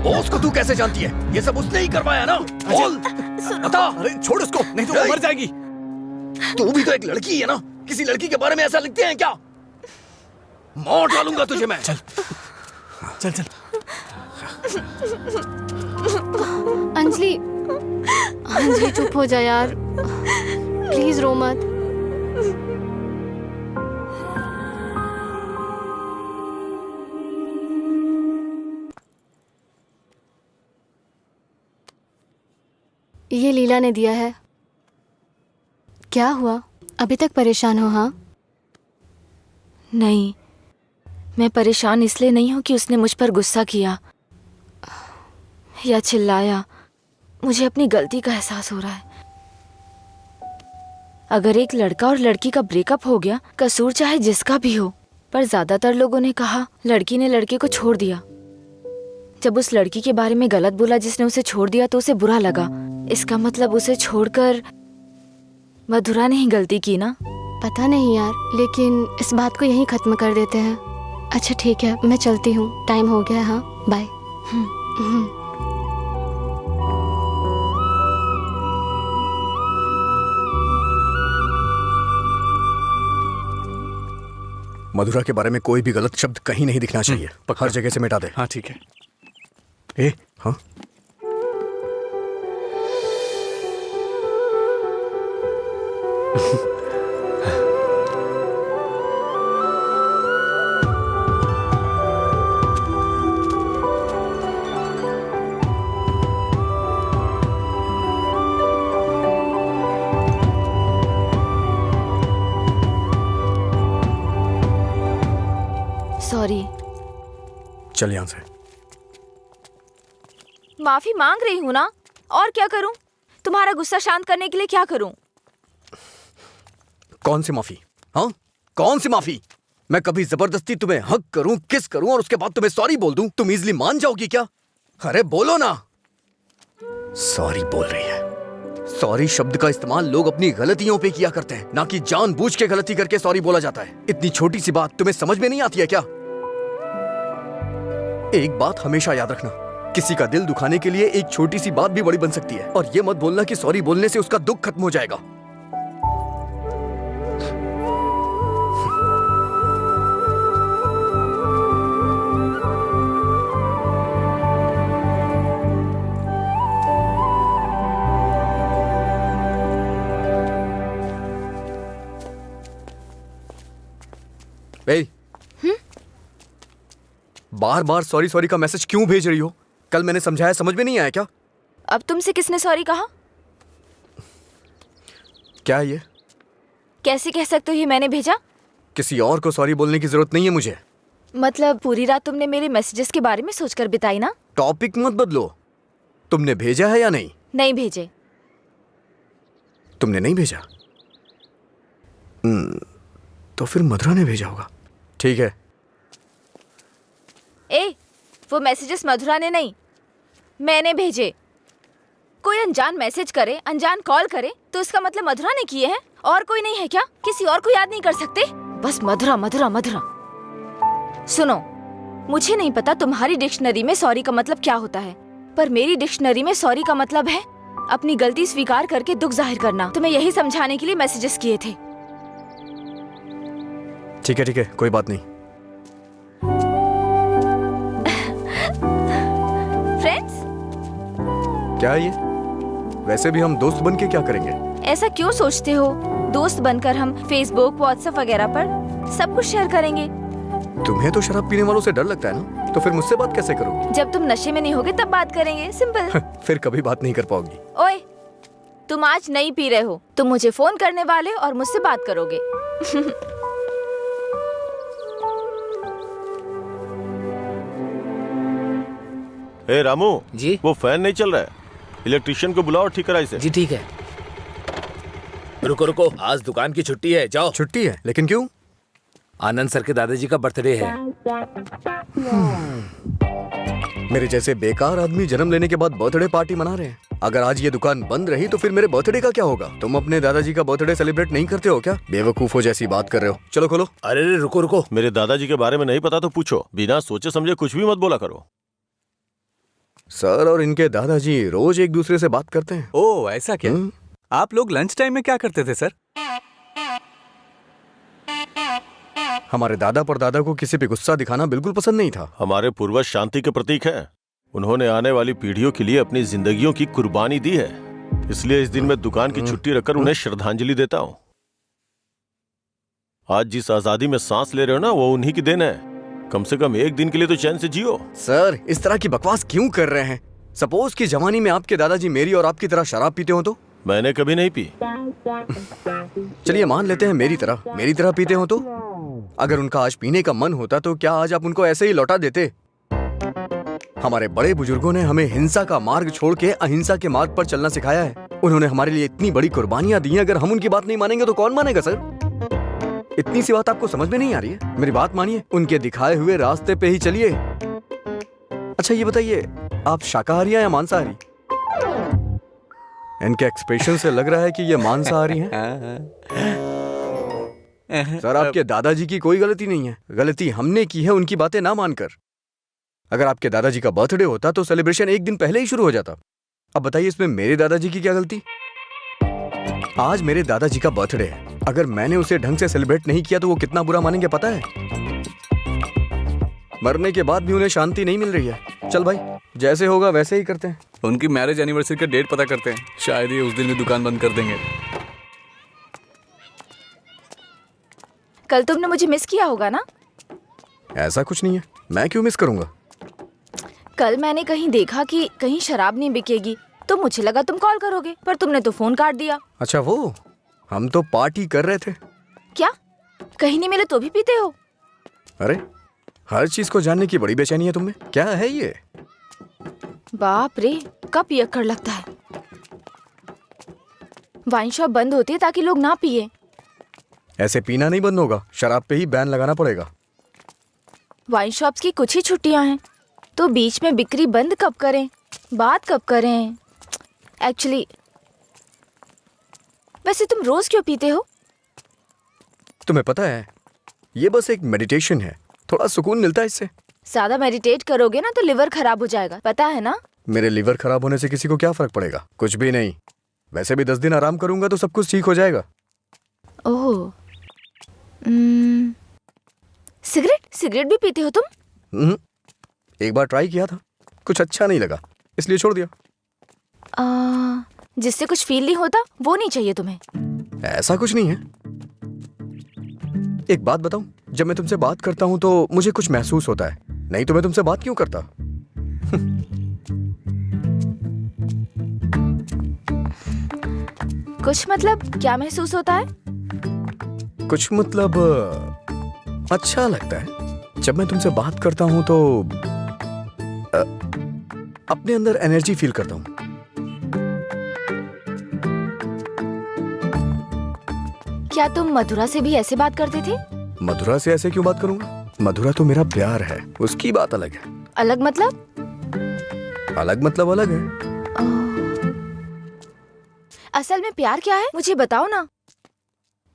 बॉस को तू कैसे जानती है? ये सब उसने ही करवाया ना? बोल, बता। अरे छोड़ उसको, नहीं तो वो मर जाएगी। तू भी तो एक लड़की है ना? किसी लड़की के बारे में ऐसा लिखते हैं क्या? मार डालूंगा तुझे मैं। चल चल चल। अंजलि, अंजलि चुप हो जा यार, प्लीज रो मत। ये लीला ने दिया है। क्या हुआ, अभी तक परेशान हो? हाँ, नहीं, मैं परेशान इसलिए नहीं हूँ कि उसने मुझ पर गुस्सा किया या चिल्लाया। मुझे अपनी गलती का एहसास हो रहा है। अगर एक लड़का और लड़की का ब्रेकअप हो गया, कसूर चाहे जिसका भी हो, पर ज्यादातर लोगों ने कहा लड़की ने लड़के को छोड़ दिया। जब उस लड़की के बारे में गलत बोला जिसने उसे छोड़ दिया तो उसे बुरा लगा। इसका मतलब उसे छोड़कर मधुरा ने ही गलती की ना? पता नहीं यार, लेकिन इस बात को यहीं खत्म कर देते हैं। अच्छा ठीक है, मैं चलती हूँ, टाइम हो गया है। हाँ, बाय। मधुरा के बारे में कोई भी गलत शब्द कहीं नहीं दिखना चाहिए। हर जगह से मिटा दे। हाँ ठीक है। ए, हाँ, सॉरी। चल यहाँ से। माफी मांग रही हूँ ना, और क्या करूँ? तुम्हारा गुस्सा शांत करने के लिए क्या करूँ? कौन सी माफी? हाँ, कौन सी माफी? मैं कभी जबरदस्ती तुम्हें हक करूं, किस करूं और उसके बाद तुम्हें सॉरी बोल दूं? तुम इजीली मान जाओगी क्या? अरे बोलो ना। सॉरी बोल रही है। सॉरी शब्द का इस्तेमाल लोग अपनी गलतियों पे किया करते हैं, ना कि जानबूझ के गलती करके सॉरी बोला जाता है। इतनी छोटी सी बात तुम्हें समझ में नहीं आती है क्या? एक बात हमेशा याद रखना, किसी का दिल दुखाने के लिए एक छोटी सी बात भी बड़ी बन सकती है। और ये मत बोलना कि सॉरी बोलने से उसका दुख खत्म हो जाएगा। बार बार सॉरी सॉरी का मैसेज क्यों भेज रही हो? कल मैंने समझाया, समझ में नहीं आया क्या? अब तुमसे किसने सॉरी कहा? क्या है ये? कैसे कह सकते हो ये मैंने भेजा? किसी और को सॉरी बोलने की जरूरत नहीं है मुझे। मतलब पूरी रात तुमने मेरे मैसेजेस के बारे में सोचकर बिताई ना? टॉपिक मत बदलो। तुमने भेजा है या नहीं? नहीं भेजे। तुमने नहीं भेजा? तो फिर मधुरा ने भेजा होगा। ठीक है। ए, वो मैसेजेस मधुरा ने नहीं, मैंने भेजे। कोई अनजान मैसेज करे, अनजान कॉल करे तो इसका मतलब मधुरा ने किए हैं? और कोई नहीं है क्या? किसी और को याद नहीं कर सकते? बस मधुरा मधुरा मधुरा। सुनो, मुझे नहीं पता तुम्हारी डिक्शनरी में सॉरी का मतलब क्या होता है, पर मेरी डिक्शनरी में सॉरी का मतलब है अपनी गलती स्वीकार करके दुख जाहिर करना। तुम्हें यही समझाने के लिए मैसेजेस किए थे। ठीक है, कोई बात नहीं। फ्रेंड्स? क्या है ये? वैसे भी हम दोस्त बन के क्या करेंगे? ऐसा क्यों सोचते हो? दोस्त बनकर हम फेसबुक, व्हाट्सएप वगैरह पर सब कुछ शेयर करेंगे। तुम्हें तो शराब पीने वालों से डर लगता है ना, तो फिर मुझसे बात कैसे करोगी? जब तुम नशे में नहीं होगे तब बात करेंगे, सिंपल। फिर कभी बात नहीं कर पाओगी। ओए, तुम आज नहीं पी रहे हो, तुम मुझे फोन करने वाले हो और मुझसे बात करोगे। ए रामू जी? वो फैन नहीं चल रहा है, इलेक्ट्रिशियन को बुलाओ और ठीक करा इसे। जी ठीक है। रुको रुको, आज दुकान की छुट्टी है, जाओ। छुट्टी है? लेकिन क्यों? आनंद सर के दादाजी का बर्थडे है। मेरे जैसे बेकार आदमी जन्म लेने के बाद बर्थडे पार्टी मना रहे हैं। अगर आज ये दुकान बंद रही तो फिर मेरे बर्थडे का क्या होगा? तुम अपने दादाजी का बर्थडे सेलिब्रेट नहीं करते हो क्या? बेवकूफों जैसी बात कर रहे हो। चलो खोलो। अरे रुको रुको, मेरे दादाजी के बारे में नहीं पता तो पूछो, बिना सोचे समझे कुछ भी मत बोला करो। सर और इनके दादाजी रोज एक दूसरे से बात करते हैं। ओह ऐसा क्या? आप लोग लंच टाइम में क्या करते थे सर? हमारे दादा परदादा को किसी पे गुस्सा दिखाना बिल्कुल पसंद नहीं था। हमारे पूर्वज शांति के प्रतीक हैं। उन्होंने आने वाली पीढ़ियों के लिए अपनी जिंदगियों की कुर्बानी दी है, इसलिए इस दिन मैं दुकान की छुट्टी रखकर उन्हें श्रद्धांजलि देता हूँ। आज जिस आजादी में सांस ले रहे हो ना, वो उन्हीं की देन है। कम से कम एक दिन के लिए तो चैन से जियो। सर इस तरह की बकवास क्यों कर रहे हैं? सपोज कि जवानी में आपके दादाजी मेरी और आपकी तरह शराब पीते हो तो? मैंने कभी नहीं पी। चलिए मान लेते हैं मेरी तरह पीते हो तो? अगर उनका आज पीने का मन होता तो क्या आज आप उनको ऐसे ही लौटा देते? हमारे बड़े बुजुर्गों ने हमें हिंसा का मार्ग छोड़ के अहिंसा के मार्ग पर चलना सिखाया है। उन्होंने हमारे लिए इतनी बड़ी कुर्बानियां दी हैं, अगर हम उनकी बात नहीं मानेंगे तो कौन मानेगा सर? इतनी सी बात आपको समझ में नहीं आ रही है? मेरी बात मानिए, उनके दिखाए हुए रास्ते पे ही चलिए। अच्छा ये बताइए, आप शाकाहारी हैं या मांसाहारी? इनके एक्सप्रेशन से लग रहा है कि ये मांसाहारी हैं। सर आपके दादाजी की कोई गलती नहीं है, गलती हमने की है उनकी बातें ना मानकर। अगर आपके दादाजी का बर्थडे होता तो सेलिब्रेशन एक दिन पहले ही शुरू हो जाता। अब बताइए इसमें मेरे दादाजी की क्या गलती? आज मेरे दादाजी का बर्थडे है, अगर मैंने उसे ढंग से सेलिब्रेट नहीं किया तो वो कितना बुरा मानेंगे पता है? मरने के बाद भी उन्हें शांति नहीं मिल रही है। चल भाई, जैसे होगा वैसे ही करते हैं। उनकी मैरिज एनिवर्सरी का डेट पता करते हैं, शायद ये उस दिन भी दुकान बंद कर देंगे। कल तुमने मुझे मिस किया होगा ना? ऐसा कुछ नहीं है, मैं क्यों मिस करूंगा? कल मैंने कहीं देखा कि कहीं शराब नहीं बिकेगी, तो मुझे लगा तुम कॉल करोगे, पर तुमने तो फोन काट दिया। अच्छा वो, हम तो पार्टी कर रहे थे। क्या? कहीं नहीं मिले तो भी पीते हो? अरे हर चीज को जानने की बड़ी बेचैनी है तुम्हें, क्या है ये? बाप रे, कब पियक्कड़ लगता है। वाइन शॉप बंद होती है ताकि लोग ना पिए। ऐसे पीना नहीं बंद होगा, शराब पे ही बैन लगाना पड़ेगा। वाइन शॉप्स की कुछ ही छुट्टियां हैं, तो बीच में बिक्री बंद कब करें, बात कब करें? एक्चुअली वैसे तुम रोज क्यों पीते हो? तुम्हें पता है ये बस एक मेडिटेशन है, थोड़ा सुकून मिलता है इससे। ज्यादा मेडिटेट करोगे ना तो लिवर खराब हो जाएगा, पता है ना? मेरे लिवर खराब होने से किसी को क्या फर्क पड़ेगा? कुछ भी नहीं। वैसे भी 10 दिन आराम करूंगा तो सब कुछ ठीक हो जाएगा। ओह, सिगरेट भी पीते हो तुम? एक बार ट्राई किया था, कुछ अच्छा नहीं लगा, इसलिए छोड़ दिया। जिससे कुछ फील नहीं होता वो नहीं चाहिए तुम्हें? ऐसा कुछ नहीं है। एक बात बताऊं, जब मैं तुमसे बात करता हूं तो मुझे कुछ महसूस होता है, नहीं तो मैं तुमसे बात क्यों करता? कुछ मतलब क्या महसूस होता है? कुछ मतलब अच्छा लगता है। जब मैं तुमसे बात करता हूं तो अपने अंदर एनर्जी फील करता हूं। क्या तुम मधुरा से भी ऐसे बात करते थे? मधुरा से ऐसे क्यों बात करूंगा? मधुरा तो मेरा प्यार है, उसकी बात अलग है। अलग मतलब? अलग मतलब अलग है। असल में प्यार क्या है मुझे बताओ ना।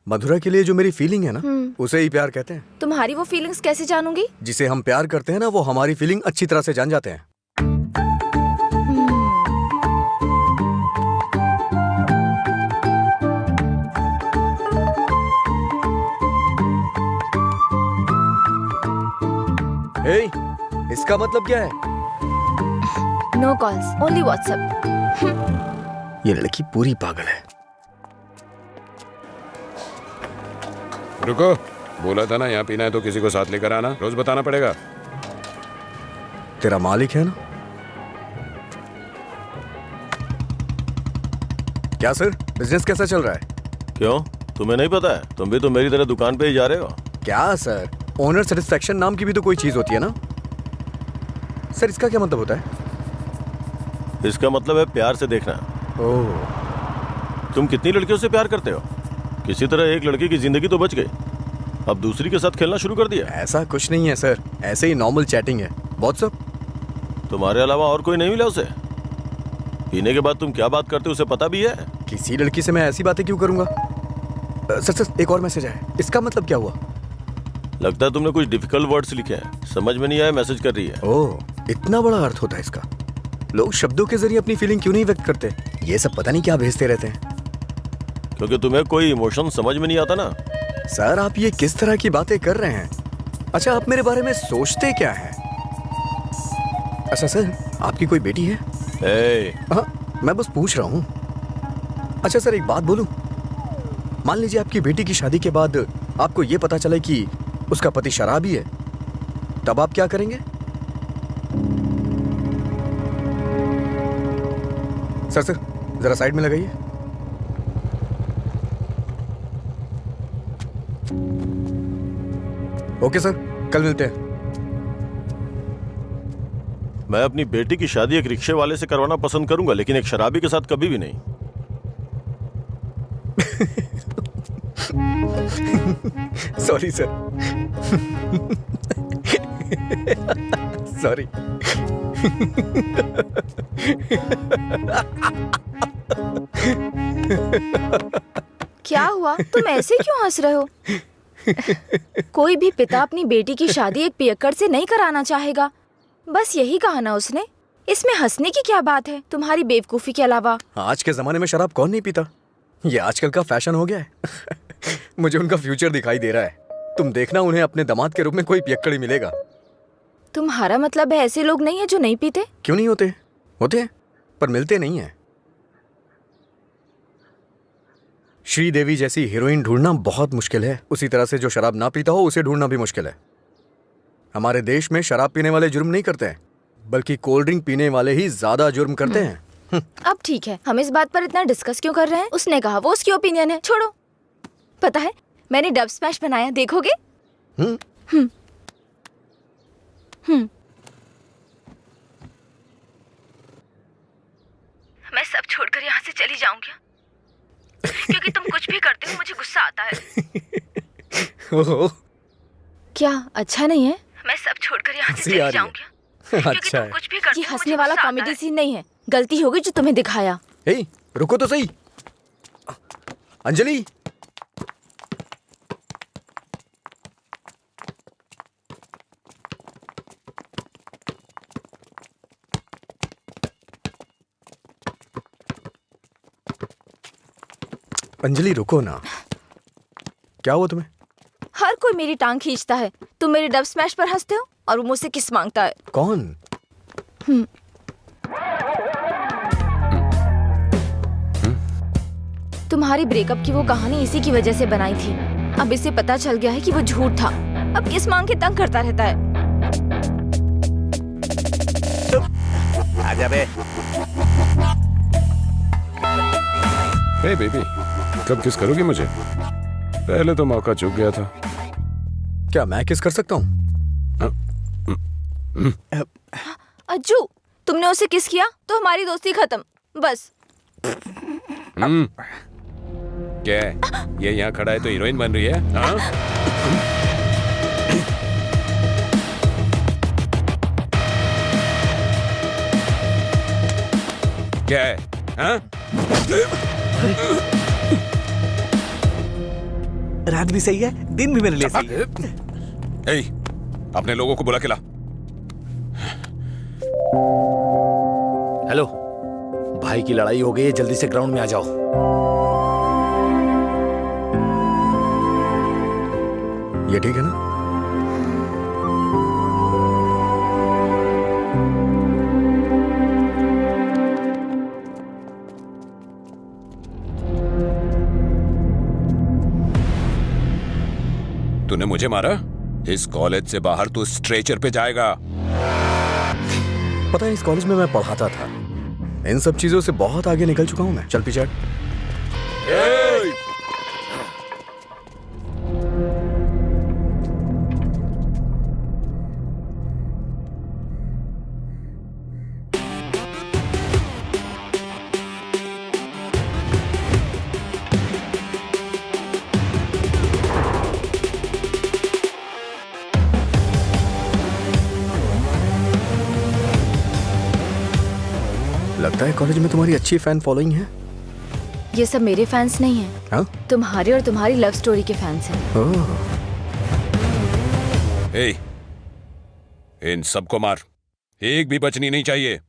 मधुरा के लिए जो मेरी फीलिंग है ना, उसे ही प्यार कहते हैं। तुम्हारी वो फीलिंग्स कैसे जानूंगी? जिसे हम प्यार करते हैं ना, वो हमारी फीलिंग अच्छी तरह से जान जाते हैं। हे, इसका मतलब क्या है? No calls, only WhatsApp. ये लड़की पूरी पागल है। रुको, बोला था ना यहाँ पीना है तो किसी को साथ लेकर आना, रोज बताना पड़ेगा। तेरा मालिक है ना? क्या सर, बिजनेस कैसा चल रहा है? क्यों, तुम्हें नहीं पता है? तुम भी तो मेरी तरह दुकान पे ही जा रहे हो। क्या सर, ओनर सेटिस्फेक्शन नाम की भी तो कोई चीज होती है ना? सर इसका क्या मतलब होता है? इसका मतलब है प्यार से देखना। ओह, तुम कितनी लड़कियों से प्यार करते हो? किसी तरह एक लड़की की जिंदगी तो बच गई, अब दूसरी के साथ खेलना शुरू कर दिया। ऐसा कुछ नहीं है सर, ऐसे ही नॉर्मल चैटिंग है। व्हाट्सएप? तुम्हारे अलावा और कोई नहीं मिला उसे? पीने के बाद तुम क्या बात करते हो उसे पता भी है? किसी लड़की से मैं ऐसी बातें क्यों करूंगा? सर एक और मैसेज आया, इसका मतलब क्या हुआ? लगता है तुमने कुछ डिफिकल्ट वर्ड्स लिखे हैं, समझ में नहीं आया, मैसेज कर रही है। ओह, इतना बड़ा अर्थ होता है इसका। लोग शब्दों के जरिए अपनी फीलिंग क्यों नहीं व्यक्त करते? ये सब पता नहीं क्या भेजते रहते हैं। क्योंकि तुम्हें कोई इमोशन समझ में नहीं आता ना। सर आप ये किस तरह की बातें कर रहे हैं? अच्छा आप मेरे बारे में सोचते क्या हैं? अच्छा सर, आपकी कोई बेटी है? हाँ, मैं बस पूछ रहा हूँ। अच्छा सर एक बात बोलूं, मान लीजिए आपकी बेटी की शादी के बाद आपको ये पता चले कि उसका पति शराबी है, तब आप क्या करेंगे? सर जरा साइड में लगाइए। ओके सर, कल मिलते हैं। मैं अपनी बेटी की शादी एक रिक्शे वाले से करवाना पसंद करूंगा, लेकिन एक शराबी के साथ कभी भी नहीं। Sorry sir. सॉरी। क्या हुआ, तुम ऐसे क्यों हंस रहे हो? कोई भी पिता अपनी बेटी की शादी एक पियक्कड़ से नहीं कराना चाहेगा। बस यही कहा ना उसने। इसमें हंसने की क्या बात है तुम्हारी बेवकूफी के अलावा? आज के जमाने में शराब कौन नहीं पीता? ये आजकल का फैशन हो गया है। मुझे उनका फ्यूचर दिखाई दे रहा है। तुम देखना, उन्हें अपने दामाद के रूप में कोई पियक्कड़ ही मिलेगा। तुम्हारा मतलब है ऐसे लोग नहीं है जो नहीं पीते? क्यों नहीं होते? होते हैं, पर मिलते नहीं हैं। श्रीदेवी जैसी हीरोइन ढूंढना बहुत मुश्किल है। उसी तरह से जो शराब ना पीता हो उसे ढूंढना भी मुश्किल है। हमारे देश में शराब पीने वाले जुर्म नहीं करते हैं, बल्कि कोल्ड ड्रिंक पीने वाले ही ज्यादा जुर्म करते हैं। अब ठीक है, हम इस बात पर इतना डिस्कस क्यों कर रहे हैं? उसने कहा, वो उसकी ओपिनियन है, छोड़ो। पता है मैंने डब स्मैश बनाया, देखोगे? मैं सब छोड़कर यहाँ से चली जाऊंगी, क्योंकि तुम कुछ भी करते हो मुझे गुस्सा आता है। ओहो, क्या अच्छा नहीं है? मैं सब छोड़कर यहाँ से हंसी चली आ रही है। जाऊंगी, क्योंकि अच्छा तुम है। कुछ भी करते हो मुझे हंसने वाला कॉमेडी सीन नहीं है। गलती होगी जो तुम्हें दिखाया। ए, रुको तो सही। अंजलि, अंजलि रुको ना। क्या हुआ तुम्हें? हर कोई मेरी टांग खींचता है। तुम मेरे डब स्मैश पर हंसते हो और वो मुझसे किस मांगता है। कौन? तुम्हारी ब्रेकअप की वो कहानी इसी की वजह से बनाई थी। अब इसे पता चल गया है कि वो झूठ था। अब किस मांग के तंग करता रहता है। आजा बे। हे बेबी, कब किस करोगी मुझे? पहले तो मौका चूक गया था। क्या मैं किस कर सकता हूँ? अज्जू, तुमने उसे किस किया तो हमारी दोस्ती खत्म, बस। क्या है? ये यहाँ खड़ा है तो हीरोइन बन रही है? हाँ? क्या है? हाँ? रात भी सही है, दिन भी मेरे लिए सही है। ए, अपने लोगों को बुला के ला। हेलो, भाई की लड़ाई हो गई है, जल्दी से ग्राउंड में आ जाओ। ये ठीक है ना? तूने मुझे मारा? इस कॉलेज से बाहर तू स्ट्रेचर पे जाएगा। पता है, इस कॉलेज में मैं पढ़ाता था। इन सब चीजों से बहुत आगे निकल चुका हूं मैं। चल पीछे हट। लगता है कॉलेज में तुम्हारी अच्छी फैन फॉलोइंग है। ये सब मेरे फैंस नहीं हैं। हाँ? तुम्हारे और तुम्हारी लव स्टोरी के फैंस हैं। ओह, ए, इन सबको मार, एक भी बचनी नहीं चाहिए।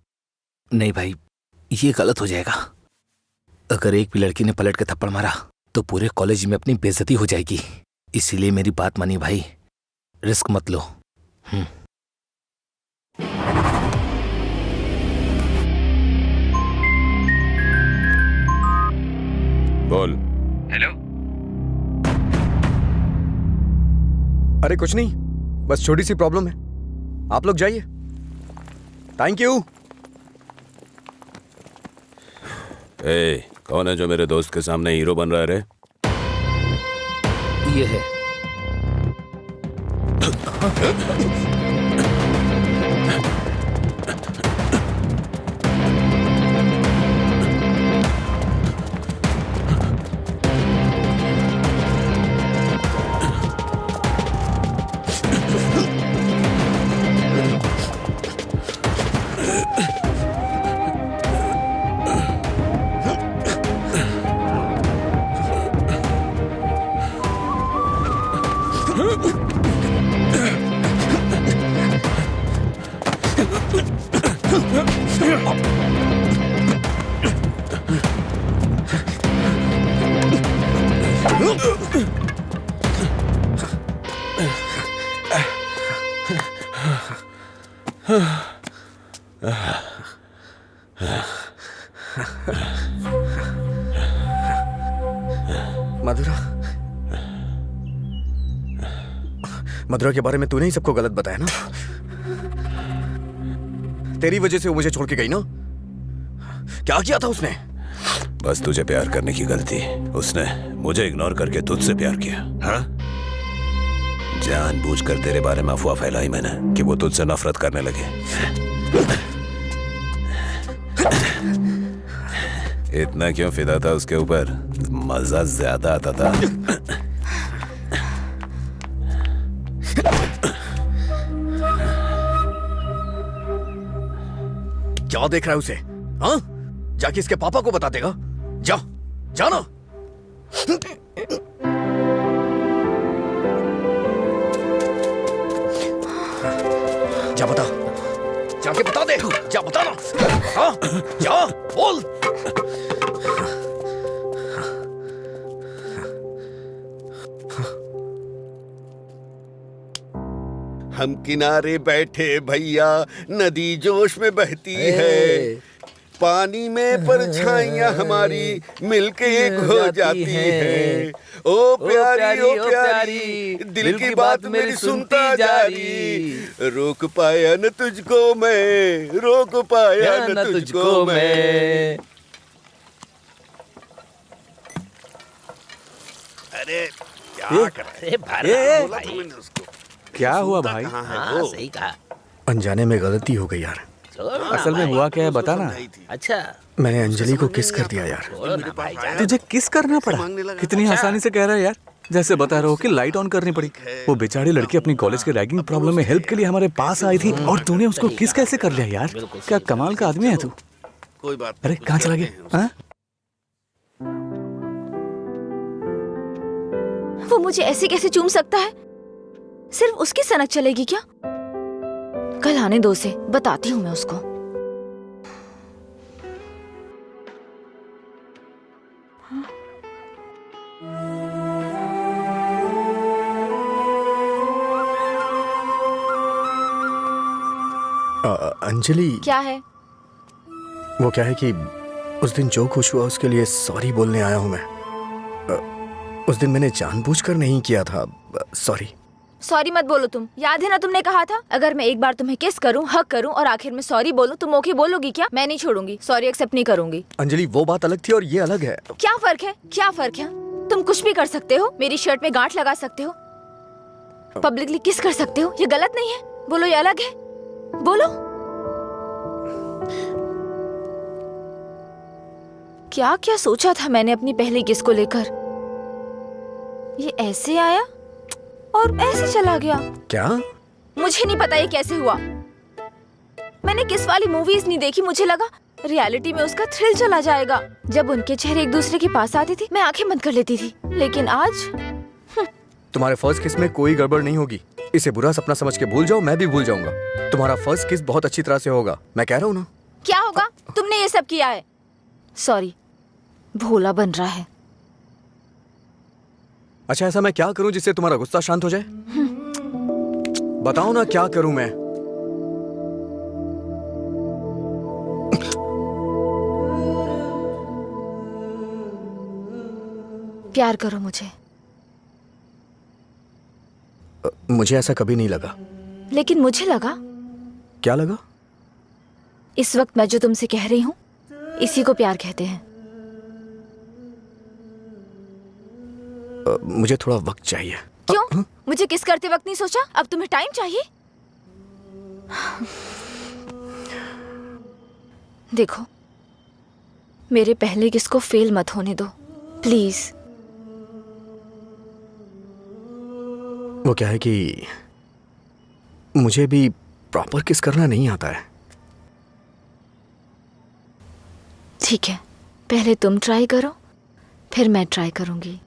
नहीं भाई, ये गलत हो जाएगा। अगर एक भी लड़की ने पलट के थप्पड़ मारा तो पूरे कॉलेज में अपनी बेइज्जती हो जाएगी। इसीलिए मेरी बात मानिए भाई, रिस्क मत लो। बोल। हेलो। अरे कुछ नहीं, बस छोटी सी प्रॉब्लम है। आप लोग जाइए। Thank you. ए, कौन है जो मेरे दोस्त के सामने हीरो बन रहा है रे? ये है। मधुरा, मधुरा के बारे में तूने ही सबको गलत बताया ना? तेरी वजह से वो मुझे छोड़ के गई ना? क्या किया था उसने? बस तुझे प्यार करने की गलती। उसने मुझे इग्नोर करके तुझसे प्यार किया। हाँ? जानबूझकर तेरे बारे में अफवाह फैलाई मैंने कि वो तुझसे नफरत करने लगे। इतना क्यों फिदा था उसके ऊपर? मजा ज्यादा आता था। क्या देख रहा है उसे? हाँ? जाके इसके पापा को बता देगा। जा, जाना। जा बता, जाके बता दे। जा बताना। हाँ? जा, बोल। हम किनारे बैठे भैया, नदी जोश में बहती है, पानी में परछाइयां हमारी मिलके एक हो जाती है। ओ प्यारी ओ प्यारी, दिल की बात मेरी सुनता जारी, रोक पाया न तुझको मैं, रोक पाया न तुझको मैं। अरे क्या कर रहे हैं? बोला तो मैंने उसको। क्या हुआ भाई? हाँ, सही कहा। अनजाने में गलती हो गई यार। असल में हुआ क्या है बताना। अच्छा, मैंने अंजलि को किस कर दिया यार। तुझे किस करना पड़ा? कितनी आसानी से कह रहा है यार, जैसे बता रहे हो कि लाइट ऑन करनी पड़ी। वो बेचारी लड़की अपनी कॉलेज के रैगिंग प्रॉब्लम में हेल्प के लिए हमारे पास आई थी और तूने उसको किस कैसे कर लिया यार? क्या कमाल का आदमी है तू। कोई बात। अरे कहाँ चला गया? हाँ? वो मुझे ऐसे कैसे चूम सकता है? सिर्फ उसकी सनक चलेगी क्या? कल आने दो से, बताती हूँ मैं उसको। अंजलि, क्या है? वो क्या है कि उस दिन जो कुछ हुआ उसके लिए सॉरी बोलने आया हूँ मैं। उस दिन मैंने जानबूझकर नहीं किया था। सॉरी। सॉरी मत बोलो तुम। याद है ना तुमने कहा था अगर मैं एक बार तुम्हें किस करूं, हक करूं और आखिर में सॉरी बोलूं, तुम ओके बोलोगी क्या? मैं नहीं छोड़ूंगी, सॉरी एक्सेप्ट नहीं करूंगी। अंजलि, वो बात अलग थी और ये अलग है। क्या फर्क है? क्या फर्क है? तुम कुछ भी कर सकते हो, मेरी शर्ट में गांठ लगा सकते हो, पब्लिकली किस कर सकते हो, ये गलत नहीं है। बोलो ये अलग है, बोलो। क्या क्या सोचा था मैंने अपनी पहली किस को लेकर। ये ऐसे आया और ऐसे चला गया। क्या? मुझे नहीं पता ये कैसे हुआ। मैंने किस वाली मूवीज नहीं देखी, मुझे लगा रियलिटी में उसका थ्रिल चला जाएगा। जब उनके चेहरे एक दूसरे के पास आते थे मैं आंखें बंद कर लेती थी, लेकिन आज तुम्हारे फर्स्ट किस में कोई गड़बड़ नहीं होगी। इसे बुरा सपना समझ के भूल जाओ, मैं भी भूल जाऊंगा। तुम्हारा फर्स्ट किस बहुत अच्छी तरह से होगा, मैं कह रहा हूँ ना। क्या होगा? तुमने ये सब किया है। सॉरी, भोला बन रहा है। अच्छा, ऐसा मैं क्या करूं जिससे तुम्हारा गुस्सा शांत हो जाए? बताओ ना, क्या करूं मैं? प्यार करो मुझे। मुझे ऐसा कभी नहीं लगा। लेकिन मुझे लगा। क्या लगा? इस वक्त मैं जो तुमसे कह रही हूँ, इसी को प्यार कहते हैं। मुझे थोड़ा वक्त चाहिए। क्यों? मुझे किस करते वक्त नहीं सोचा? अब तुम्हें टाइम चाहिए? देखो, मेरे पहले किस को फेल मत होने दो, प्लीज। वो क्या है कि मुझे भी प्रॉपर किस करना नहीं आता है। ठीक है, पहले तुम ट्राई करो, फिर मैं ट्राई करूंगी।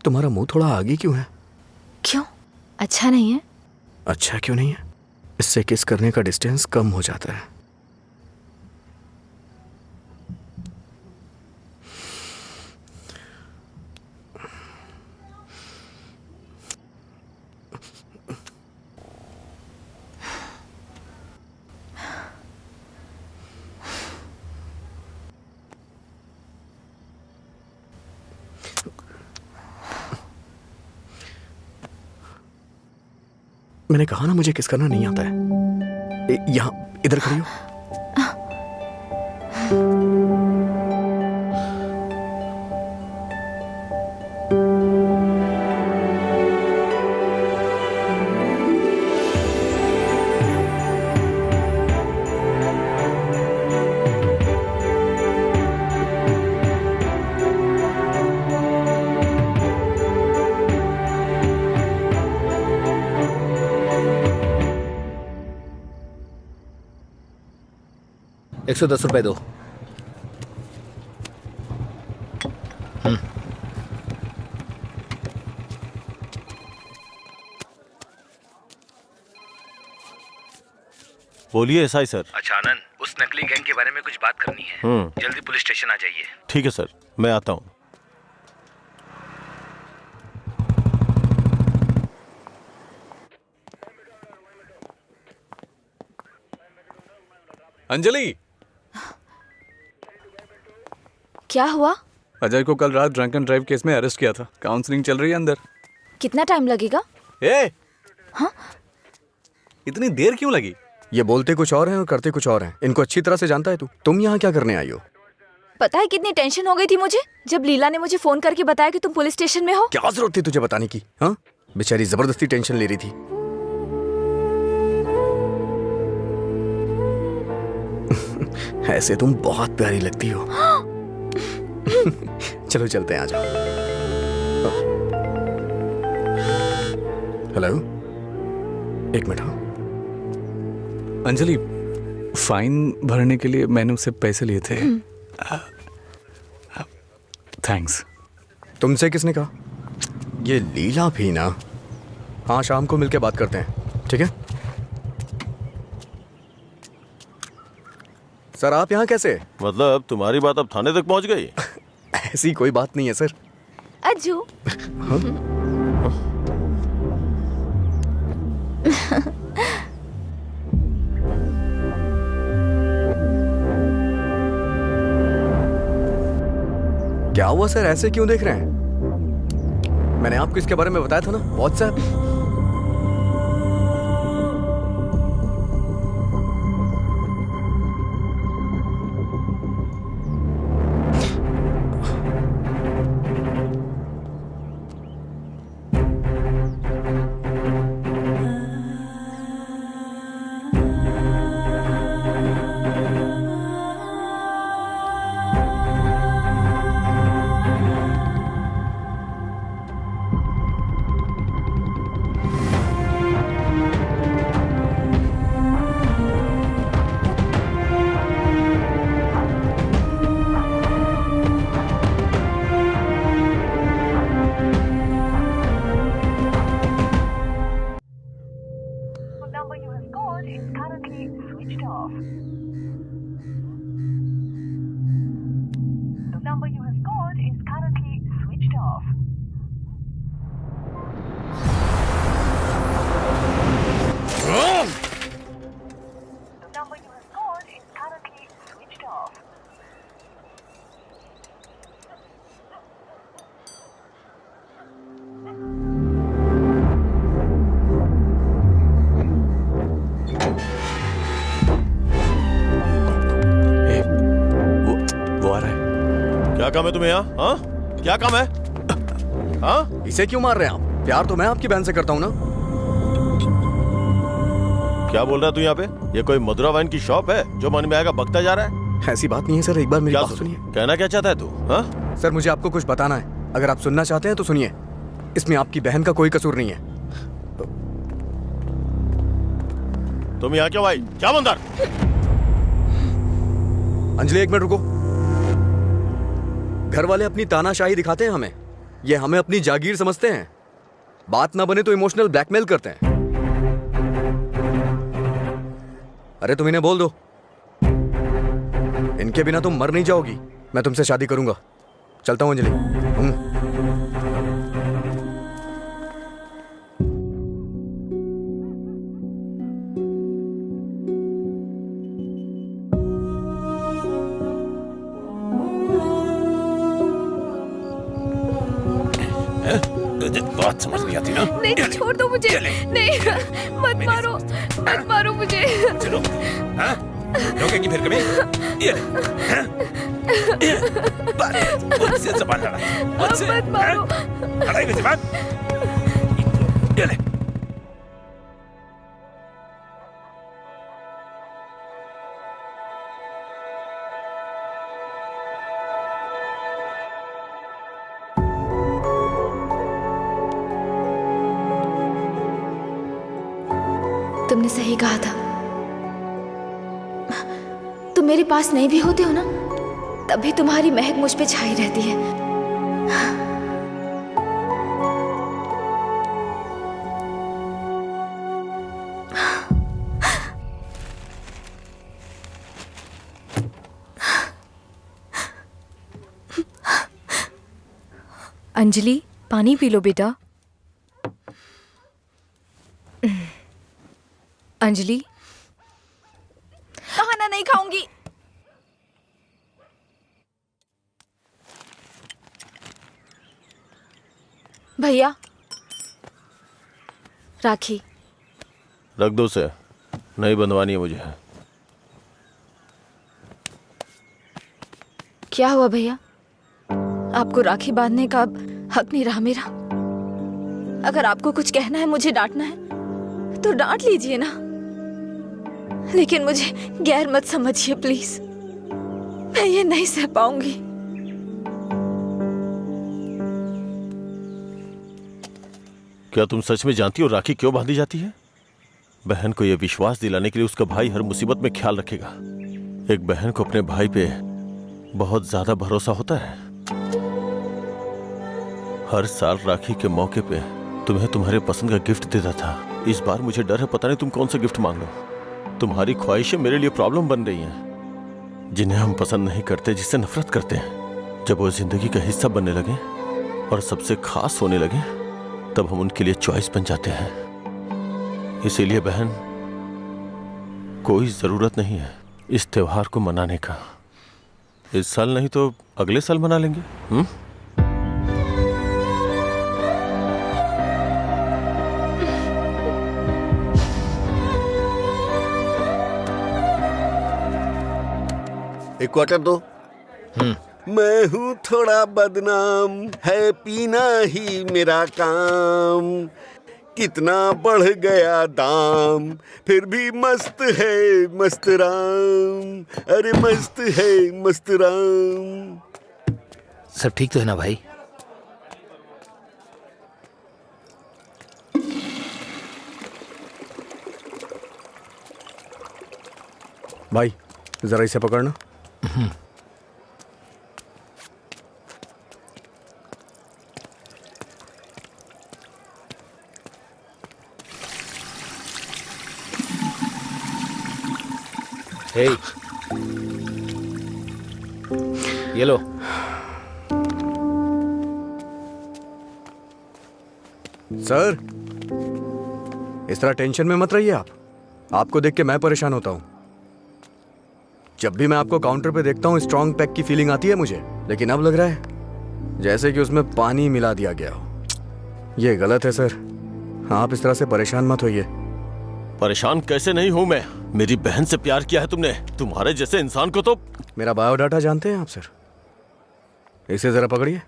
तुम्हारा मुंह थोड़ा आगे क्यों है? क्यों? अच्छा नहीं है? अच्छा क्यों नहीं है? इससे किस करने का डिस्टेंस कम हो जाता है। मैंने कहा ना मुझे किस करना नहीं आता है। यहाँ इधर खड़ी हो। ₹110 दो। बोलिए एसआई सर। अच्छा आनंद, उस नकली गैंग के बारे में कुछ बात करनी है। जल्दी पुलिस स्टेशन आ जाइए। ठीक है सर, मैं आता हूँ। अंजलि, क्या हुआ? अजय को कल रात ड्रंक एंड ड्राइव केस में अरेस्ट किया था। काउंसलिंग चल रही है अंदर। कितना टाइम लगेगा? हाँ? इतनी देर क्यों लगी? ये बोलते कुछ और हैं और करते कुछ और हैं। इनको अच्छी तरह से जानता है तू। तुम यहाँ क्या करने आई हो? पता है कितनी टेंशन हो गई थी मुझे जब लीला ने मुझे फोन करके बताया कि तुम पुलिस स्टेशन में हो। क्या जरूरत थी तुझे बताने की? हाँ, बेचारी जबरदस्ती टेंशन ले रही थी। ऐसे तुम बहुत प्यारी लगती हो। चलो चलते हैं, आ जाओ। हेलो, एक मिनट। हाँ, अंजलि, फाइन भरने के लिए मैंने उससे पैसे लिए थे। थैंक्स। तुमसे किसने कहा? ये लीला भी ना। हाँ, शाम को मिलके बात करते हैं, ठीक है? सर, आप यहाँ कैसे? मतलब तुम्हारी बात अब थाने तक पहुंच गई? ऐसी कोई बात नहीं है सर। अज्जू। क्या हुआ सर, ऐसे क्यों देख रहे हैं? मैंने आपको इसके बारे में बताया था ना, व्हाट्सएप। काम है तुम्हें यहाँ? हाँ, क्या काम है? हाँ, इसे क्यों मार रहे हैं आप? प्यार तो मैं आपकी बहन से करता हूँ ना। क्या बोल रहा है तू यहाँ पे? ये कोई मधुरा वाइन की शॉप है जो मन में आएगा बकता जा रहा है? ऐसी बात नहीं है सर, एक बार मेरी क्या बात सुनिए। कहना क्या चाहता है तू? हाँ, सर मुझे आपको कुछ बताना है, अगर आप सुनना चाहते हैं तो सुनिए। इसमें आपकी बहन का कोई कसूर नहीं है। तुम यहाँ क्यों आई? क्या बंदर? अंजलि एक मिनट रुको। घर वाले अपनी तानाशाही दिखाते हैं हमें, ये हमें अपनी जागीर समझते हैं। बात ना बने तो इमोशनल ब्लैकमेल करते हैं। अरे तुम इन्हें बोल दो, इनके बिना तुम मर नहीं जाओगी। मैं तुमसे शादी करूंगा। चलता हूं अंजलि। बात समझ नहीं आती ना? नहीं, छोड़ दो मुझे। नहीं, मत मारो, मत मारो मुझे। चलो, हाँ? रोकेगी फिर कभी? ये ले, हाँ? मुझसे ज़बान लड़ा, मुझसे, मत मारो। हाँ? लड़ाई में ज़बान? ये ले। तुमने सही कहा था। तुम मेरे पास नहीं भी होते हो ना, तब भी तुम्हारी महक मुझ पे छाई रहती है। अंजलि, पानी पी लो बेटा। अंजलि, खाना नहीं खाऊंगी। भैया, राखी रख दो उसे, नहीं बंधवानी है मुझे। क्या हुआ भैया? आपको राखी बांधने का अब हक नहीं रहा मेरा। अगर आपको कुछ कहना है, मुझे डांटना है, तो डांट लीजिए ना, लेकिन मुझे गैर मत समझिए प्लीज। मैं ये नहीं सह पाऊंगी। क्या तुम सच में जानती हो राखी क्यों बांधी जाती है? बहन को यह विश्वास दिलाने के लिए उसका भाई हर मुसीबत में ख्याल रखेगा। एक बहन को अपने भाई पे बहुत ज्यादा भरोसा होता है। हर साल राखी के मौके पे तुम्हें तुम्हारे पसंद का गिफ्ट देता था। इस बार मुझे डर है, पता नहीं तुम कौन सा गिफ्ट मांग लो। तुम्हारी ख्वाहिशें मेरे लिए प्रॉब्लम बन रही हैं, जिन्हें हम पसंद नहीं करते, जिससे नफरत करते हैं। जब वो जिंदगी का हिस्सा बनने लगे और सबसे खास होने लगे, तब हम उनके लिए चॉइस बन जाते हैं। इसीलिए बहन, कोई जरूरत नहीं है इस त्योहार को मनाने का। इस साल नहीं तो अगले साल मना लेंगे। एक क्वार्टर दो। मैं हूँ थोड़ा बदनाम, है पीना ही मेरा काम। कितना बढ़ गया दाम, फिर भी मस्त है मस्त राम। अरे मस्त है मस्त राम। सब ठीक तो है ना भाई? भाई जरा इसे पकड़ना। हे, ये लो। सर, इस तरह टेंशन में मत रहिए आप। आपको देख के मैं परेशान होता हूं। जब भी मैं आपको काउंटर पे देखता हूँ स्ट्रॉन्ग पैक की फीलिंग आती है मुझे, लेकिन अब लग रहा है जैसे कि उसमें पानी मिला दिया गया हो। ये गलत है सर, आप इस तरह से परेशान मत होइए। परेशान कैसे नहीं हूं मैं? मेरी बहन से प्यार किया है तुमने। तुम्हारे जैसे इंसान को तो। मेरा बायोडाटा जानते हैं आप सर? इसे जरा पकड़िए।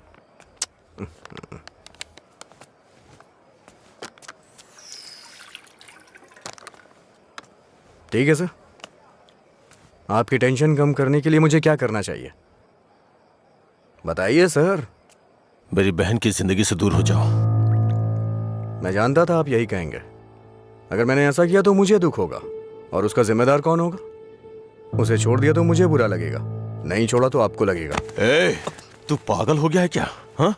ठीक है सर, आपकी टेंशन कम करने के लिए मुझे क्या करना चाहिए बताइए सर। मेरी बहन की जिंदगी से दूर हो जाओ। मैं जानता था आप यही कहेंगे। अगर मैंने ऐसा किया तो मुझे दुख होगा, और उसका जिम्मेदार कौन होगा? उसे छोड़ दिया तो मुझे बुरा लगेगा, नहीं छोड़ा तो आपको लगेगा। ए, तू पागल हो गया है क्या? हाँ?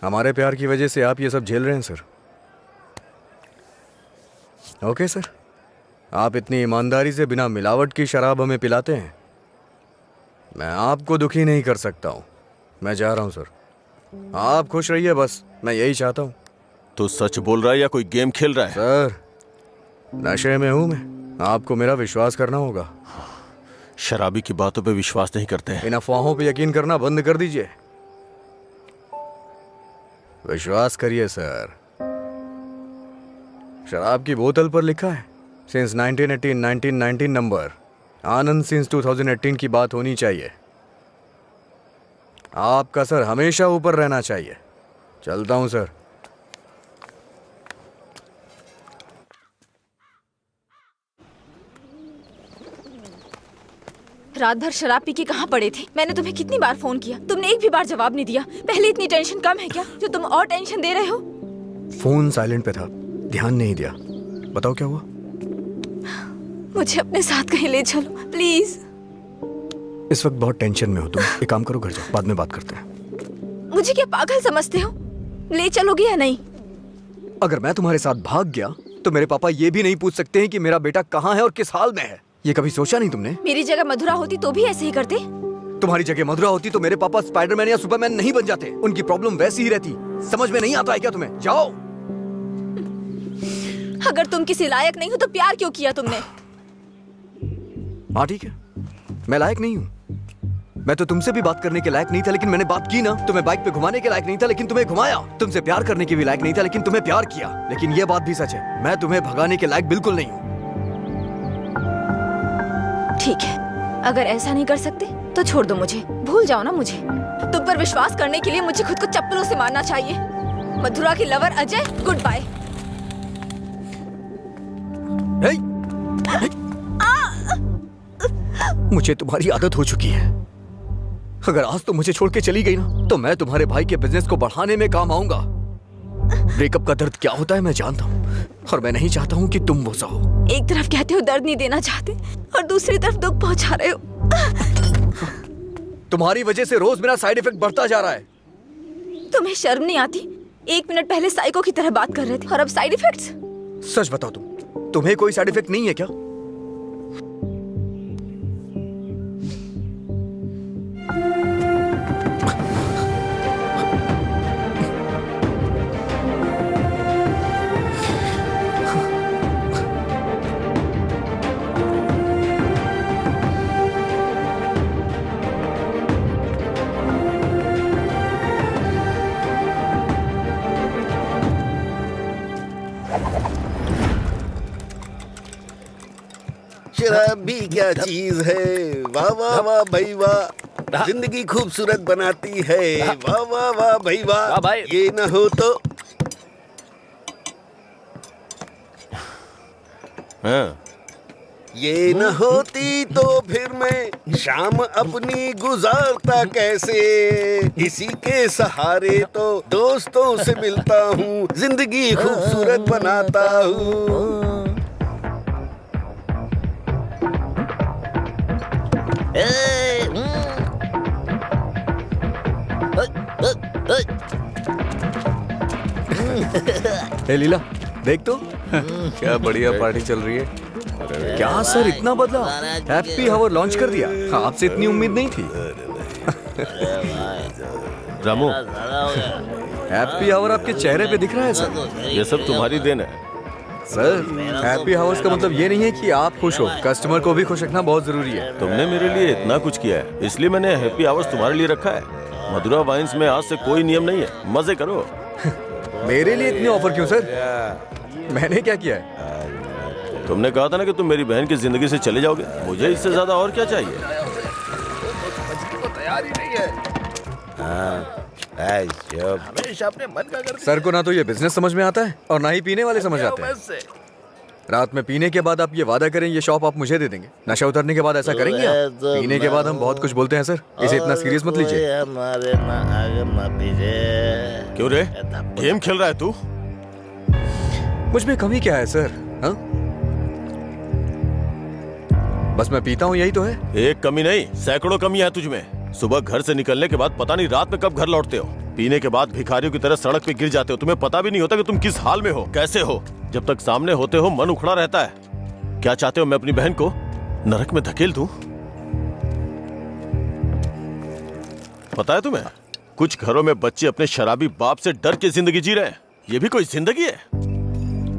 हमारे प्यार की वजह से आप ये सब झेल रहे हैं सर। ओके सर, आप इतनी ईमानदारी से बिना मिलावट की शराब हमें पिलाते हैं, मैं आपको दुखी नहीं कर सकता हूं। मैं जा रहा हूं सर, आप खुश रहिए बस, मैं यही चाहता हूं। तू सच बोल रहा है या कोई गेम खेल रहा है? सर, नशे में हूं मैं, आपको मेरा विश्वास करना होगा। शराबी की बातों पे विश्वास नहीं करते हैं। इन अफवाहों पे यकीन करना बंद कर दीजिए, विश्वास करिए सर। शराब की बोतल पर लिखा है सिंस 1918 नंबर, आनंद सिंस 2018 की बात होनी चाहिए। आपका सर हमेशा ऊपर रहना चाहिए। चलता हूं सर। रात भर शराब पी के कहाँ पड़े थे? मैंने तुम्हें कितनी बार फोन किया, तुमने एक भी बार जवाब नहीं दिया। पहले इतनी टेंशन कम है क्या जो तुम और टेंशन दे रहे हो? फोन साइलेंट पे था, ध्यान नहीं दिया। बताओ क्या हुआ? मुझे अपने साथ कहीं ले चलो प्लीज। इस वक्त बहुत टेंशन में हो तुम, एक काम करो घर जाओ, बाद में बात करते हैं। मुझे क्या पागल समझते हो? ले चलोगे या नहीं? अगर मैं तुम्हारे साथ भाग गया तो मेरे पापा ये भी नहीं पूछ सकते हैं कि मेरा बेटा कहाँ है और किस हाल में है। ये कभी सोचा नहीं तुमने? मेरी जगह मधुरा होती तो भी ऐसे ही करते। तुम्हारी जगह मधुरा होती तो मेरे पापा स्पाइडरमैन या सुपरमैन नहीं बन जाते। उनकी प्रॉब्लम वैसी ही रहती। समझ में नहीं आता है क्या तुम्हें? जाओ। अगर तुम किसी लायक नहीं हो तो प्यार क्यों किया तुमने? हाँ ठीक है, मैं लायक नहीं हूँ। मैं तो तुमसे भी बात करने के लायक नहीं था, लेकिन मैंने बात की ना। तुम्हें बाइक पे घुमाने के लायक नहीं था, लेकिन तुम्हें घुमाया। तुमसे प्यार करने के भी लायक नहीं था, लेकिन तुम्हें प्यार किया। लेकिन ये बात भी सच है, मैं तुम्हें भगाने के लायक बिल्कुल नहीं हूँ। ठीक है, अगर ऐसा नहीं कर सकते तो छोड़ दो मुझे, भूल जाओ ना मुझे। तुम पर विश्वास करने के लिए मुझे खुद को चप्पलों से मारना चाहिए। मधुरा की लवर अजय, गुड बाय। मुझे तुम्हारी आदत हो चुकी है। अगर आज तुम मुझे छोड़ के चली गई ना, तो मैं तुम्हारे भाई के बिजनेस को बढ़ाने में काम आऊंगा। ब्रेकअप का दर्द क्या होता है मैं जानता हूँ, और मैं नहीं चाहता हूँ कि तुम वो सहो। एक तरफ कहते हो दर्द नहीं देना चाहते और दूसरी तरफ दुख पहुंचा रहे हो। तुम्हारी वजह से रोज मेरा साइड इफेक्ट बढ़ता जा रहा है। तुम्हें शर्म नहीं आती? 1 मिनट पहले साइको की तरह बात कर रहे थे और अब साइड इफेक्ट्स। सच बताओ, तुम्हें कोई साइड इफेक्ट नहीं है क्या? शराब भी क्या चीज है, वाह वाह वाह भाई वाह, जिंदगी खूबसूरत बनाती है, वाह वाह वाह भाई वाह। ये न हो तो हाँ। ये न होती तो फिर मैं शाम अपनी गुजारता कैसे। इसी के सहारे तो दोस्तों से मिलता हूँ, जिंदगी खूबसूरत बनाता हूँ। ए लीला, देख तो क्या बढ़िया पार्टी चल रही है। क्या सर इतना बदला? हैप्पी आवर लॉन्च कर दिया। आपसे इतनी उम्मीद नहीं थी। रामू, हैप्पी आवर आपके चेहरे पे दिख रहा है सर। ये सब तुम्हारी देन है। सर, हैप्पी आवर्स का मतलब ये नहीं है कि आप खुश हो, कस्टमर को भी खुश रखना बहुत जरूरी है। तुमने मेरे लिए इतना कुछ किया है, इसलिए मैंने हैप्पी आवर्स तुम्हारे लिए रखा है। मधुरा वाइन्स में आज से कोई नियम नहीं है, मजे करो। मेरे लिए इतने ऑफर क्यों सर? मैंने क्या किया है? तुमने कहा था ना कि तुम मेरी बहन की जिंदगी से चले जाओगे। मुझे इससे ज्यादा और क्या चाहिए? तैयार ही नहीं है। हमेशा अपने मन का करते सर को ना तो ये बिजनेस समझ में आता है और ना ही पीने वाले समझ आते हैं। हैं। रात में पीने के बाद आप ये वादा करें ये शॉप आप मुझे दे देंगे। नशा उतरने के बाद ऐसा करेंगे आप? पीने के बाद हम बहुत कुछ बोलते हैं सर, इसे इतना सीरियस मत लीजिए। हमारे ना आगे ना पीछे। क्यों रे, गेम खेल रहा है तू? मुझ में कमी क्या है सर? हाँ, बस मैं पीता हूँ, यही तो है। एक कमी नहीं, सैकड़ों कमी है तुझमें। सुबह घर से निकलने के बाद पता नहीं रात में कब घर लौटते हो। पीने के बाद भिखारियों की तरह सड़क पे गिर जाते हो। तुम्हें पता भी नहीं होता कि तुम किस हाल में हो, कैसे हो। जब तक सामने होते हो मन उखड़ा रहता है। क्या चाहते हो मैं अपनी बहन को नरक में धकेल दूं? पता है तुम्हें, कुछ घरों में बच्चे अपने शराबी बाप से डर के जिंदगी जी रहे हैं। ये भी कोई जिंदगी है?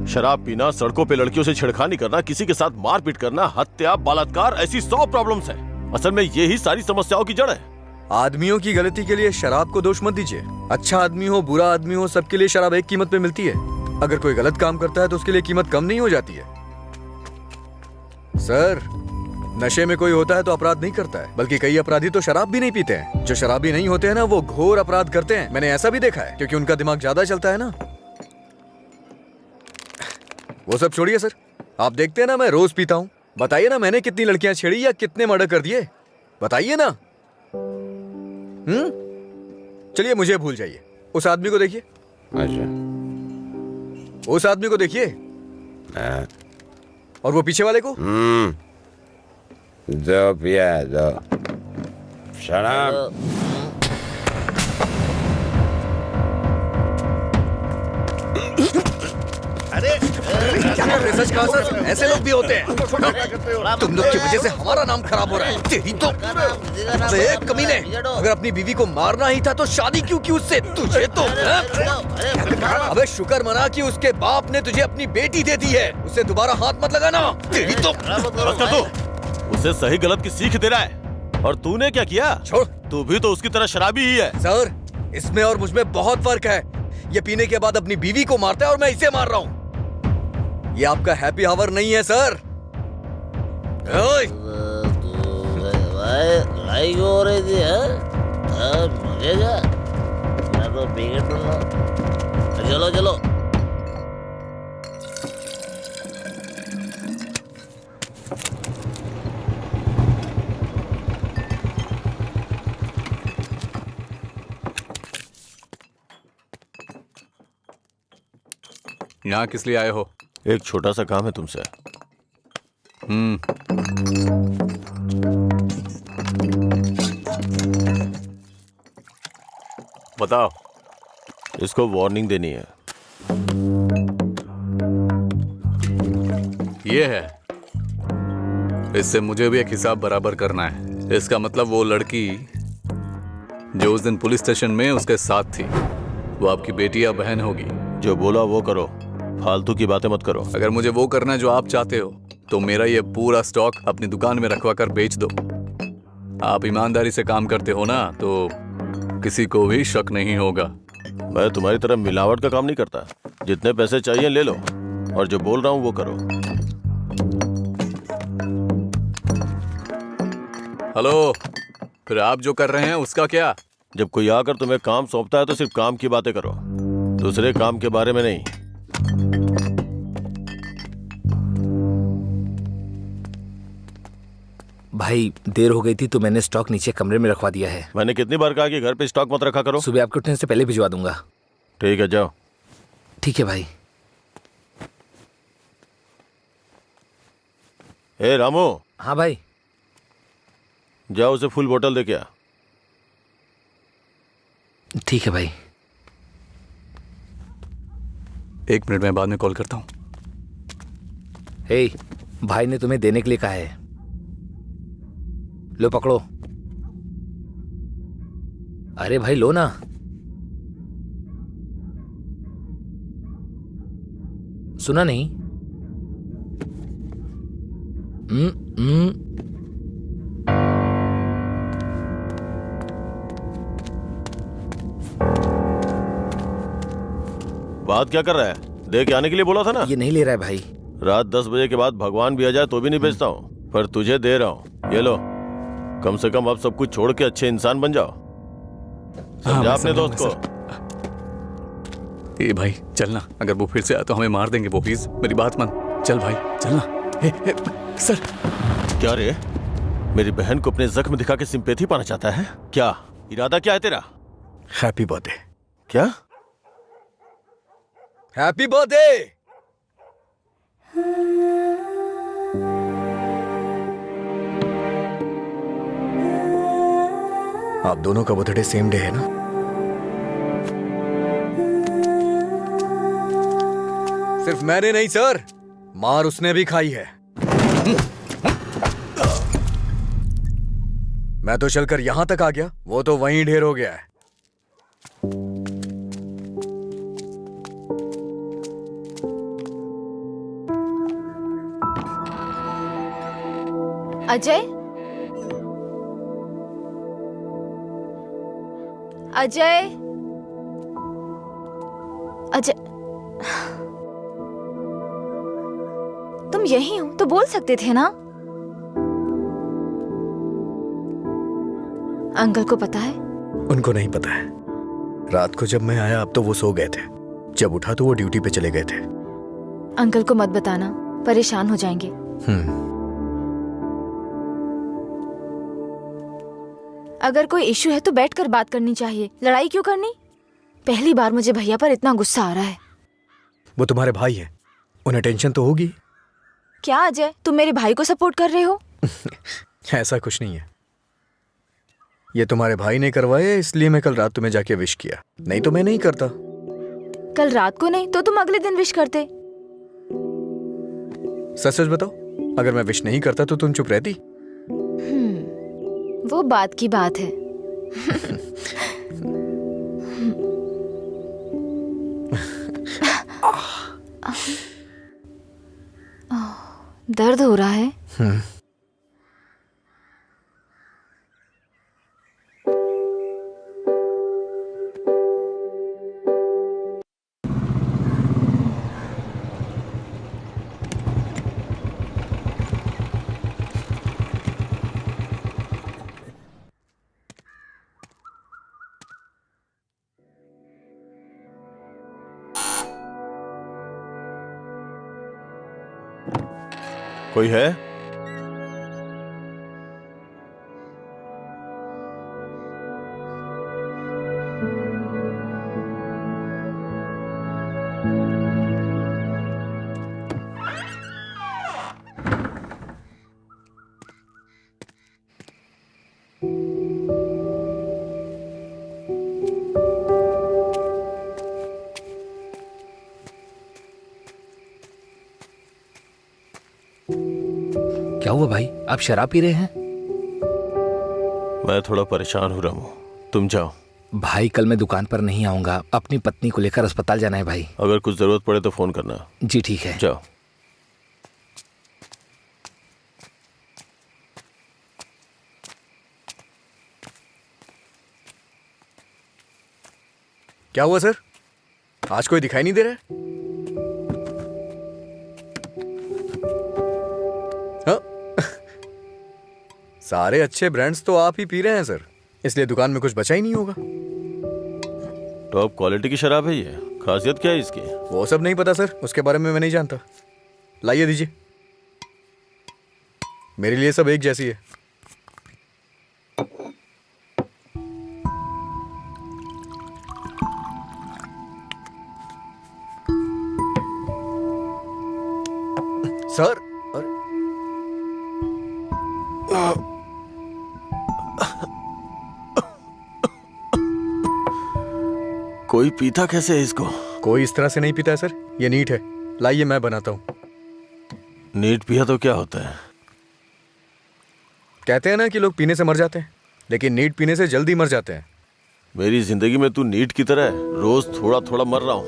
शराब पीना, सड़कों पे लड़कियों से छेड़खानी करना, किसी के साथ मारपीट करना, हत्या, बलात्कार, ऐसी 100 प्रॉब्लम्स हैं। असल में यही सारी समस्याओं की जड़ है। आदमियों की गलती के लिए शराब को दोष मत दीजिए। अच्छा आदमी हो, बुरा आदमी हो, सबके लिए शराब एक कीमत पे मिलती है। अगर कोई गलत काम करता है तो उसके लिए कीमत कम नहीं हो जाती है। सर, नशे में कोई होता है तो अपराध नहीं करता है, बल्कि कई अपराधी तो शराब भी नहीं पीते हैं। जो शराबी नहीं होते हैं ना, वो घोर अपराध करते हैं। मैंने ऐसा भी देखा है, क्योंकि उनका दिमाग ज्यादा चलता है ना। वो सब छोड़िए सर, आप देखते हैं ना मैं रोज पीता हूँ। बताइए ना मैंने कितनी लड़कियां छेड़ी या कितने मर्डर कर दिए, बताइए ना। चलिए मुझे भूल जाइए, उस आदमी को देखिए। अच्छा, उस आदमी को देखिए और वो पीछे वाले को। दो पिया दो शराब। अरे क्या कर रहे सच कहा सर, ऐसे लोग भी होते हैं। तुम लोग की वजह से हमारा नाम खराब हो रहा है। तेरी तो एक कमीने, अगर अपनी बीवी को मारना ही था तो शादी क्यों की उससे? तुझे तो अबे शुक्र मना कि उसके बाप ने तुझे अपनी बेटी दे दी है। उससे दोबारा हाथ मत लगाना। तेरी तो उसे सही गलत की सीख दे रहा है। और तूने क्या किया? छोड़, तू भी तो उसकी तरह शराबी ही है। सर इसमें और मुझ में बहुत फर्क है। ये पीने के बाद अपनी बीवी को मारता है और मैं इसे मार रहा हूँ। ये आपका हैप्पी आवर नहीं है सर। लड़ाई क्यों हो रही थी? मुझे क्या, मैं तो पी के टूटा। चलो चलो। यहाँ किस लिए आए हो? एक छोटा सा काम है तुमसे। बताओ। इसको वार्निंग देनी है। ये है, इससे मुझे भी एक हिसाब बराबर करना है। इसका मतलब वो लड़की जो उस दिन पुलिस स्टेशन में उसके साथ थी, वो आपकी बेटी या बहन होगी। जो बोला वो करो, फालतू की बातें मत करो। अगर मुझे वो करना है जो आप चाहते हो तो मेरा ये पूरा स्टॉक अपनी दुकान में रखवा कर बेच दो। आप ईमानदारी से काम करते हो ना, तो किसी को भी शक नहीं होगा। मैं तुम्हारी तरह मिलावट का काम नहीं करता। जितने पैसे चाहिए ले लो और जो बोल रहा हूँ वो करो। हेलो, फिर आप जो कर रहे हैं उसका क्या? जब कोई आकर तुम्हें काम सौंपता है तो सिर्फ काम की बातें करो, दूसरे काम के बारे में नहीं। भाई देर हो गई थी तो मैंने स्टॉक नीचे कमरे में रखवा दिया है। मैंने कितनी बार कहा कि घर पे स्टॉक मत रखा करो। सुबह आपके उठने से पहले भिजवा दूंगा। ठीक है जाओ। ठीक है भाई। ए रामू। हाँ भाई। जाओ उसे फुल बोतल दे के आ। ठीक है भाई। 1 मिनट में बाद में कॉल करता हूँ। हे, भाई ने तुम्हें देने के लिए कहा है। लो पकड़ो। अरे भाई लो ना। सुना नहीं? बात क्या कर रहा है? दे के आने के लिए बोला था ना। ये नहीं ले रहा है भाई। रात 10 बजे के बाद भगवान भी आ जाए तो भी नहीं बेचता हूँ, पर तुझे दे रहा हूँ। ये लो। कम से कम अब सब कुछ छोड़ के अच्छे इंसान बन जाओ। समझा अपने दोस्त को। ए भाई चलना, अगर वो फिर से आया तो हमें मार देंगे वो, प्लीज मेरी बात मान। चल भाई चलना। सर। क्या रे, मेरी बहन को अपने जख्म दिखा के सिंपैथी पाना चाहता है क्या? इरादा क्या है तेरा? Happy birthday. क्या? Happy birthday. आप दोनों का बर्थडे सेम डे है ना? सिर्फ मैंने नहीं सर, मार उसने भी खाई है। मैं तो चलकर यहां तक आ गया, वो तो वहीं ढेर हो गया है। अजय, अजय, अजय, तुम यही हो तो बोल सकते थे ना? अंकल को पता है? उनको नहीं पता है। रात को जब मैं आया अब तो वो सो गए थे, जब उठा तो वो ड्यूटी पे चले गए थे। अंकल को मत बताना, परेशान हो जाएंगे। अगर कोई इशू है तो बैठकर बात करनी चाहिए, लड़ाई क्यों करनी? पहली बार मुझे भैया पर इतना गुस्सा आ रहा है। वो तुम्हारे भाई हैं, उन्हें टेंशन तो होगी। क्या अजय, तुम मेरे भाई को सपोर्ट कर रहे हो? ऐसा कुछ नहीं है, ये तुम्हारे भाई ने करवाया इसलिए मैं कल रात तुम्हें जाके विश किया, नहीं तो मैं नहीं करता। कल रात को नहीं तो तुम अगले दिन विश करते। सच सच बताओ, अगर मैं विश नहीं करता तो तुम चुप रहती? वो बात की बात है। दर्द हो रहा है? कोई है? क्या हुआ भाई, आप शराब पी रहे हैं? मैं थोड़ा परेशान हो रहा हूँ, तुम जाओ। भाई कल मैं दुकान पर नहीं आऊंगा, अपनी पत्नी को लेकर अस्पताल जाना है भाई। अगर कुछ जरूरत पड़े तो फोन करना। जी ठीक है। जाओ। क्या हुआ सर, आज कोई दिखाई नहीं दे रहा है? सारे अच्छे ब्रांड्स तो आप ही पी रहे हैं सर, इसलिए दुकान में कुछ बचा ही नहीं होगा। टॉप क्वालिटी की शराब है ये, खासियत क्या है इसकी? वो सब नहीं पता सर, उसके बारे में मैं नहीं जानता। लाइए दीजिए, मेरे लिए सब एक जैसी है। सर कोई पीता कैसे है इसको? कोई इस तरह से नहीं पीता है सर, ये नीट है। लाइए मैं बनाता हूँ। नीट पिया तो क्या होता है? कहते हैं ना कि लोग पीने से मर जाते हैं, लेकिन नीट पीने से जल्दी मर जाते हैं। मेरी जिंदगी में तू नीट की तरह रोज थोड़ा थोड़ा मर रहा हूं।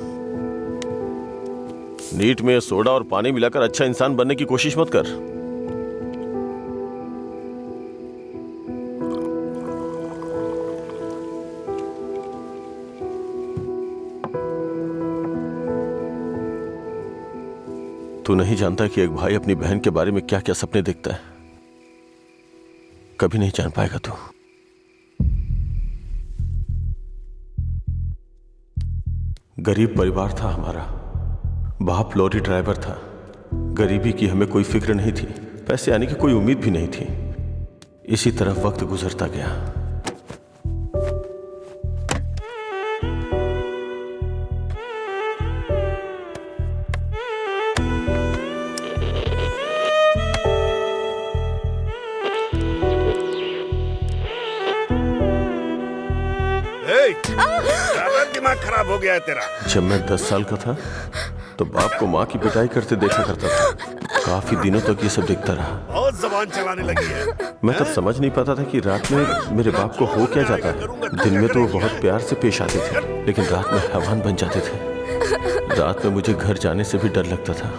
नीट में सोडा और पानी मिलाकर अच्छा इंसान बनने की कोशिश मत कर। तू नहीं जानता कि एक भाई अपनी बहन के बारे में क्या क्या सपने देखता है। कभी नहीं जान पाएगा तू। गरीब परिवार था हमारा, बाप लॉरी ड्राइवर था। गरीबी की हमें कोई फिक्र नहीं थी, पैसे आने की कोई उम्मीद भी नहीं थी। इसी तरह वक्त गुजरता गया। ज्यादा दिमाग खराब हो गया है तेरा। जब मैं 10 साल का था तो बाप को माँ की पिटाई करते देखा करता था। काफी दिनों तक ये सब देखता रहा। बहुत जबान चलाने लगी है। मैं तब समझ नहीं पाता था कि रात में मेरे बाप को हो क्या जाता है। दिन में तो वो बहुत प्यार से पेश आते थे, लेकिन रात में हैवान बन जाते थे। रात में मुझे घर जाने से भी डर लगता था।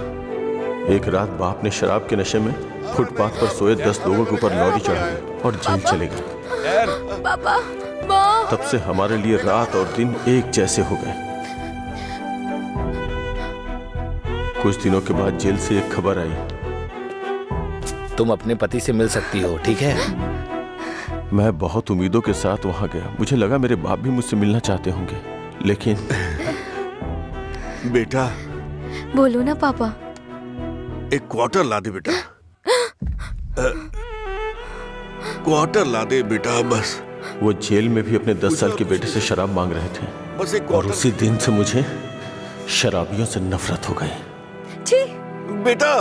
एक रात बाप ने शराब के नशे में फुटपाथ पर सोए 10 लोगों के ऊपर लॉरी चढ़ा दी और जेल चले गए। पापा, माँ। तब से हमारे लिए रात और दिन एक जैसे हो गए। कुछ दिनों के बाद जेल से एक खबर आई, तुम अपने पति से मिल सकती हो, ठीक है? मैं बहुत उम्मीदों के साथ वहां गया। मुझे लगा मेरे बाप भी मुझसे मिलना चाहते होंगे, लेकिन बेटा, बोलो ना पापा। एक क्वार्टर ला दे बेटा। क्वार्टर ला दे बेटा, बस। वो जेल में भी अपने 10 साल के बेटे से शराब मांग रहे थे, बस एक और उसी दिन से मुझे शराबियों से नफरत हो गई। छी। बेटा,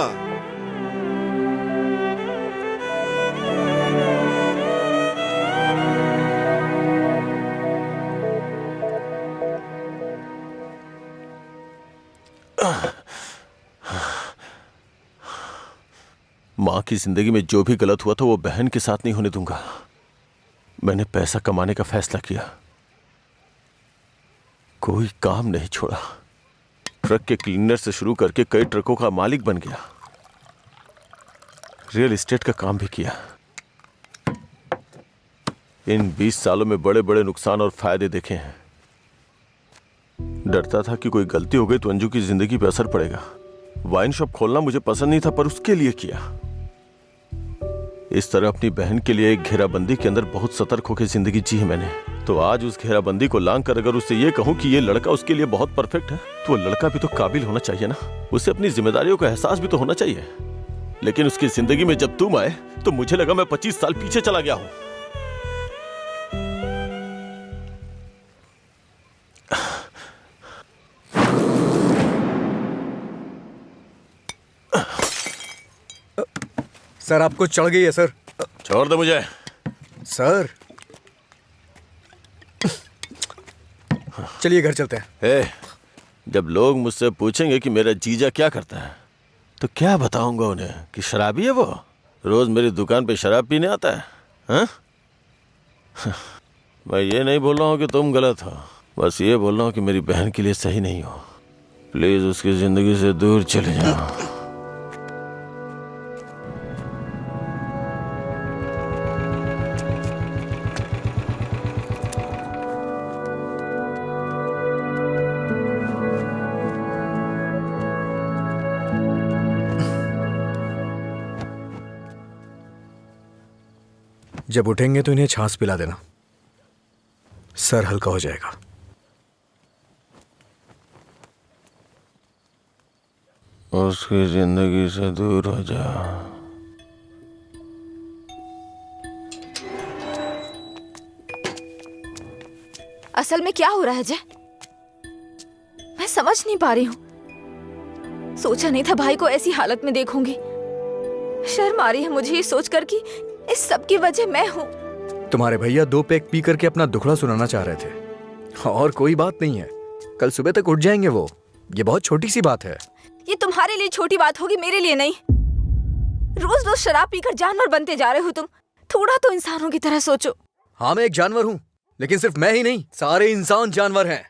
माँ की जिंदगी में जो भी गलत हुआ था वो बहन के साथ नहीं होने दूंगा। मैंने पैसा कमाने का फैसला किया, कोई काम नहीं छोड़ा। ट्रक के क्लीनर से शुरू करके कई ट्रकों का मालिक बन गया। रियल एस्टेट का काम भी किया। इन 20 सालों में बड़े बड़े नुकसान और फायदे देखे हैं। डरता था कि कोई गलती हो गई तो अंजू की जिंदगी पे असर पड़ेगा। वाइन शॉप खोलना मुझे पसंद नहीं था, पर उसके लिए किया। इस तरह अपनी बहन के लिए एक घेराबंदी के अंदर बहुत सतर्क होकर जिंदगी जी है मैंने। तो आज उस घेराबंदी को लांग कर अगर उससे ये कहूं कि ये लड़का उसके लिए बहुत परफेक्ट है, तो वो लड़का भी तो काबिल होना चाहिए ना। उसे अपनी जिम्मेदारियों का एहसास भी तो होना चाहिए। लेकिन उसकी जिंदगी में जब तुम आए तो मुझे लगा मैं 25 साल पीछे चला गया हूं। सर, आपको चढ़ गई है सर। छोड़ दे मुझे। सर, चलिए घर चलते हैं। जब लोग मुझसे पूछेंगे कि मेरा जीजा क्या करता है, तो क्या बताऊंगा उन्हें कि शराबी है वो, रोज मेरी दुकान पे शराब पीने आता है। हाँ? मैं ये नहीं बोल रहा हूँ कि तुम गलत हो, बस ये बोल रहा हूँ कि मेरी बहन के लिए सही नहीं हो। प्लीज उसकी जिंदगी से दूर चले जाओ। जब उठेंगे तो इन्हें छाछ पिला देना, सर हल्का हो जाएगा। उसकी जिंदगी से दूर हो जा। असल में क्या हो रहा है जय? मैं समझ नहीं पा रही हूँ। सोचा नहीं था भाई को ऐसी हालत में देखूंगी। शर्म आ रही है मुझे ये सोचकर कि इस सब की वजह मैं हूँ। तुम्हारे भैया 2 पैक पी करके अपना दुखड़ा सुनाना चाह रहे थे, और कोई बात नहीं है, कल सुबह तक उठ जाएंगे वो। ये बहुत छोटी सी बात है। ये तुम्हारे लिए छोटी बात होगी, मेरे लिए नहीं। रोज रोज शराब पीकर जानवर बनते जा रहे हो तुम। थोड़ा तो इंसानों की तरह सोचो। हाँ, मैं एक जानवर हूँ, लेकिन सिर्फ मैं ही नहीं, सारे इंसान जानवर हैं।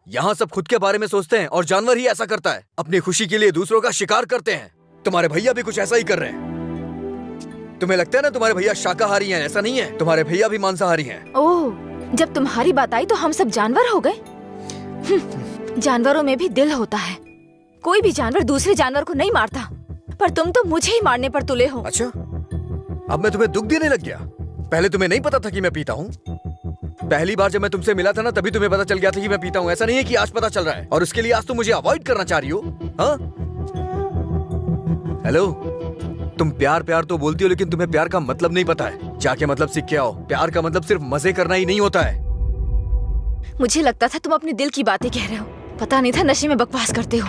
यहाँ सब खुद के बारे में सोचते हैं और जानवर ही ऐसा करता है, अपनी खुशी के लिए दूसरों का शिकार करते हैं। तुम्हारे भैया भी कुछ ऐसा ही कर रहे हैं। तुम्हें लगता है ना तुम्हारे भैया शाकाहारी हैं, ऐसा नहीं है, तुम्हारे भैया भी मांसाहारी हैं। ओह, जब तुम्हारी बात आई तो हम सब जानवर हो गए। जानवरों में भी दिल होता है। कोई भी जानवर दूसरे जानवर को नहीं मारता, पर तुम तो मुझे ही मारने पर तुले हो। अच्छा, अब मैं तुम्हें दुख देने लग गया? पहले तुम्हें नहीं पता था कि मैं पीता हूँ? पहली बार जब मैं तुमसे मिला था ना, तभी तुम्हें पता चल गया था कि मैं पीता हूँ। ऐसा नहीं है कि आज पता चल रहा है और उसके लिए आज तुम मुझे अवॉइड करना चाह रही हो? हाँ? हेलो, तुम प्यार प्यार तो बोलती हो, लेकिन तुम्हें प्यार का मतलब नहीं पता है। जाके मतलब सीख के आओ। प्यार का मतलब सिर्फ मजे करना ही नहीं होता है। मुझे लगता था तुम अपने दिल की बातें कह रहे हो, पता नहीं था नशे में बकवास करते हो।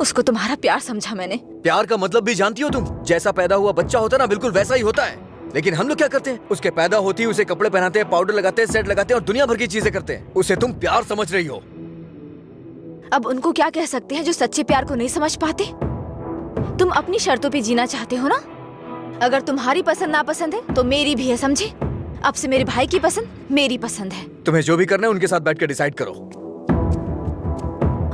उसको तुम्हारा प्यार समझा मैंने। प्यार का मतलब भी जानती हो तुम? जैसा पैदा हुआ बच्चा होता है ना, बिल्कुल वैसा ही होता है। लेकिन हम लोग क्या करते हैं? उसके पैदा होती है उसे कपड़े पहनाते हैं, पाउडर लगाते हैं, सेट लगाते हैं और दुनिया भर की चीजें करते हैं। उसे तुम प्यार समझ रही हो। अब उनको क्या कह सकते हैं जो सच्चे प्यार को नहीं समझ पाते? तुम अपनी शर्तों पे जीना चाहते हो ना? अगर तुम्हारी पसंद नापसंद है तो मेरी भी है, समझे? अब से मेरे भाई की पसंद मेरी पसंद है। तुम्हें जो भी करना है उनके साथ बैठ कर डिसाइड करो।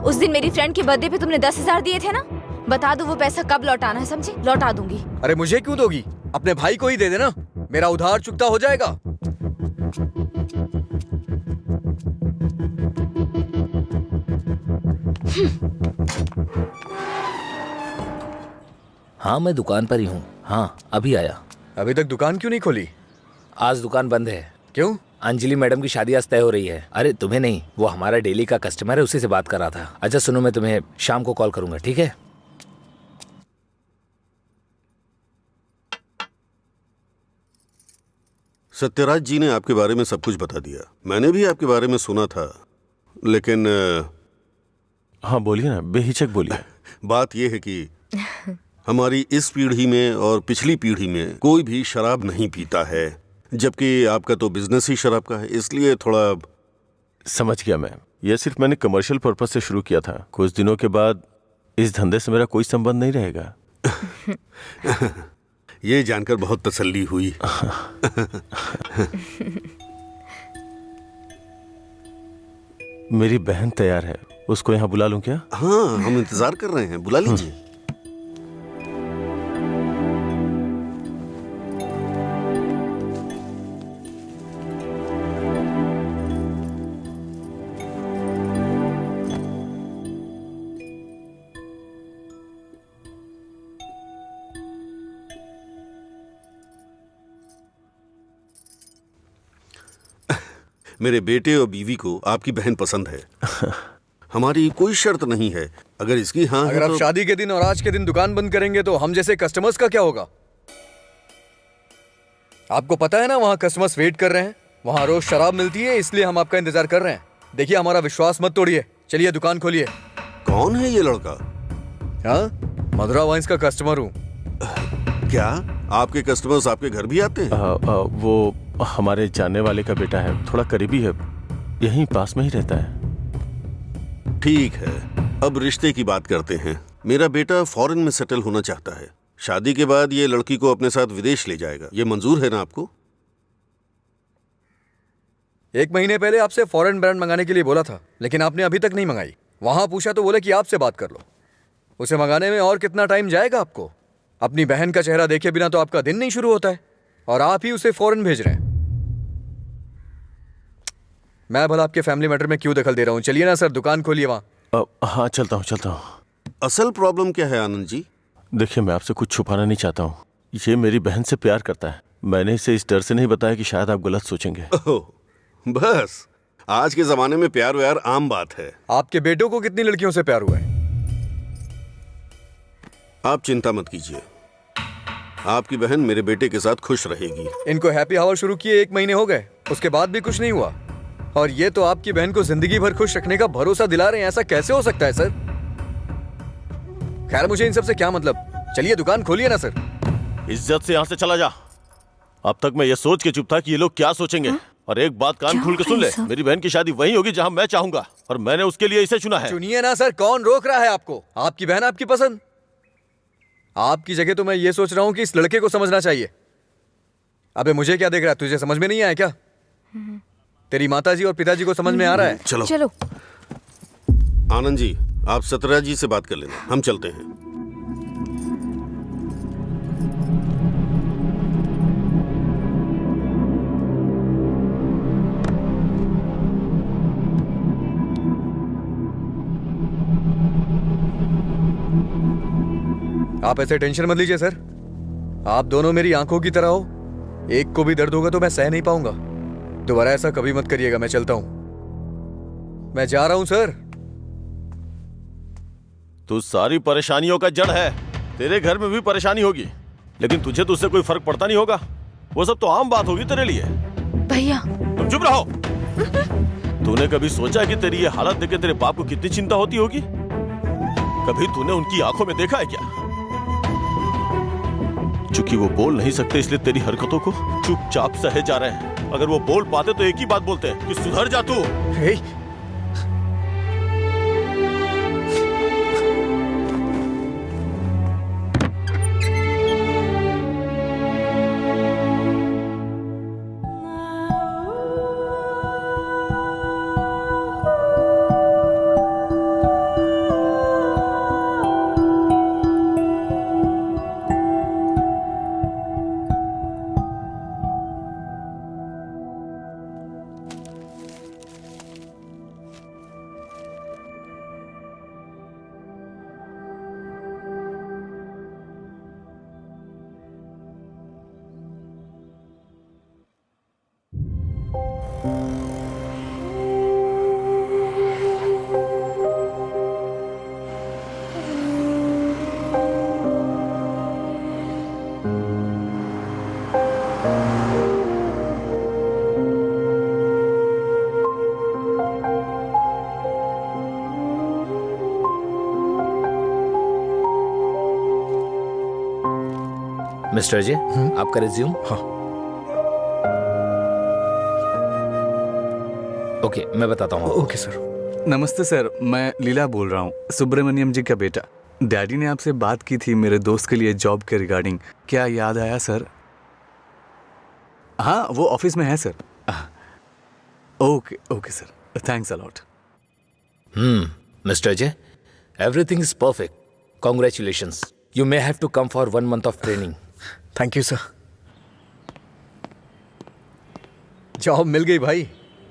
उस दिन मेरी फ्रेंड के बर्थडे पे तुमने 10,000 दिए थे ना, बता दो वो पैसा कब लौटाना है, समझे? लौटा दूंगी। अरे मुझे क्यों दोगी? अपने भाई को ही दे देना, मेरा उधार चुकता हो जाएगा। हाँ, मैं दुकान पर ही हूँ। हाँ, अभी आया। अभी तक दुकान क्यों नहीं खोली? आज दुकान बंद है। क्यों? अंजलि मैडम की शादी आज तय हो रही है। अरे तुम्हें नहीं, वो हमारा डेली का कस्टमर है, उसी से बात कर रहा था। अच्छा सुनो, मैं तुम्हें शाम को कॉल करूंगा, ठीक है? सत्यराज जी ने आपके बारे में सब कुछ बता दिया। मैंने भी आपके बारे में सुना था, लेकिन हाँ बोलिए ना, बेहिचक बोलिए। बात यह है कि हमारी इस पीढ़ी में और पिछली पीढ़ी में कोई भी शराब नहीं पीता है, जबकि आपका तो बिजनेस ही शराब का है, इसलिए थोड़ा। समझ गया मैं। यह सिर्फ मैंने कमर्शियल पर्पस से शुरू किया था। कुछ दिनों के बाद इस धंधे से मेरा कोई संबंध नहीं रहेगा। ये जानकर बहुत तसल्ली हुई। मेरी बहन तैयार है, उसको यहाँ बुला लूं क्या? हाँ, हम इंतजार कर रहे हैं, बुला लीजिए। मेरे बेटे और बीवी को आपकी बहन पसंद है। हमारी कोई शर्त नहीं है। अगर इसकी हाँ अगर है आप तो... शादी के दिन और आज के दिन दुकान बंद करेंगे तो हम जैसे कस्टमर्स का क्या होगा? आपको पता है ना, वहाँ कस्टमर्स वेट कर रहे हैं। वहाँ रोज शराब मिलती है, इसलिए हम आपका इंतजार कर रहे हैं। देखिए, हमारा विश्वास मत तोड़िए। चलिए दुकान खोलिए। कौन है ये लड़का? हाँ, मधुरा वाइन्स का कस्टमर हूँ। क्या आपके कस्टमर्स आपके घर भी आते हैं? वो हमारे जानने वाले का बेटा है, थोड़ा करीबी है, यहीं पास में ही रहता है। ठीक है, अब रिश्ते की बात करते हैं। मेरा बेटा फॉरेन में सेटल होना चाहता है। शादी के बाद ये लड़की को अपने साथ विदेश ले जाएगा। ये मंजूर है ना आपको? 1 महीने पहले आपसे फॉरेन ब्रांड मंगाने के लिए बोला था, लेकिन आपने अभी तक नहीं मंगाई। वहां पूछा तो बोले कि आपसे बात कर लो। उसे मंगाने में और कितना टाइम जाएगा आपको? अपनी बहन का चेहरा देखे बिना तो आपका दिन नहीं शुरू होता है, और आप ही उसे फॉरेन भेज रहे हैं। मैं भला आपके फैमिली मैटर में क्यों दखल दे रहा हूँ? चलिए ना सर, दुकान खोलिए वहां। हाँ चलता हूँ। असल प्रॉब्लम क्या है आनंद जी? देखिए, मैं आपसे कुछ छुपाना नहीं चाहता हूँ। ये मेरी बहन से प्यार करता है। मैंने इसे इस डर से नहीं बताया कि शायद आप गलत सोचेंगे। बस, आज के जमाने में प्यार व्यार आम बात है। आपके बेटों को कितनी लड़कियों से प्यार हुआ है? आप चिंता मत कीजिए, आपकी बहन मेरे बेटे के साथ खुश रहेगी। इनको हैप्पी आवर शुरू किए 1 महीने हो गए, उसके बाद भी कुछ नहीं हुआ, और ये तो आपकी बहन को जिंदगी भर खुश रखने का भरोसा दिला रहे हैं। ऐसा कैसे हो सकता है सर? खैर, मुझे इन सब से क्या मतलब। चलिए दुकान खोलिए ना सर। इज्जत से यहाँ से चला जा। अब तक मैं ये सोच के चुप था कि ये लोग क्या सोचेंगे। और एक बात कान खोल के सुन ले, मेरी बहन की शादी वहीं होगी जहाँ मैं चाहूंगा, और मैंने उसके लिए इसे चुना है। चुनिए ना सर, कौन रोक रहा है आपको? आपकी बहन आपकी पसंद। आपकी जगह तो मैं ये सोच रहा हूँ कि इस लड़के को समझना चाहिए। अबे मुझे क्या देख रहा है? तुझे समझ में नहीं आया क्या? तेरी माताजी और पिताजी को समझ में आ रहा है? चलो। आनंद जी, आप सत्यराज जी से बात कर लेना, हम चलते हैं। आप ऐसे टेंशन मत लीजिए सर। आप दोनों मेरी आंखों की तरह हो। एक को भी दर्द होगा तो मैं सह नहीं पाऊंगा। दोबारा ऐसा कभी मत करिएगा। मैं चलता हूं, मैं जा रहा हूं सर। तू सारी परेशानियों का जड़ है। तेरे घर में भी परेशानी होगी, लेकिन तुझे तो उससे कोई फर्क पड़ता नहीं होगा। वो सब तो आम बात होगी तेरे लिए। भैया तुम चुप रहो। तूने कभी सोचा कि तेरी ये हालत देख के तेरे बाप को कितनी चिंता होती होगी? कभी तूने उनकी आंखों में देखा है क्या? चूंकि वो बोल नहीं सकते, इसलिए तेरी हरकतों को चुपचाप सहे जा रहे हैं। अगर वो बोल पाते तो एक ही बात बोलते हैं कि सुधर जा तू। मिस्टर अजय, आपका रिज्यूम। हाँ। ओके, मैं बताता हूँ। Okay sir. नमस्ते सर, मैं लीला बोल रहा हूँ, सुब्रमण्यम जी का बेटा। डैडी ने आपसे बात की थी मेरे दोस्त के लिए जॉब के रिगार्डिंग। क्या याद आया सर? हाँ, वो ऑफिस में है sir. Okay okay sir, thanks a lot. Mister Ajay, everything is perfect. Congratulations. You may have to come for 1 month of training. Thank you sir. Job मिल गई भाई,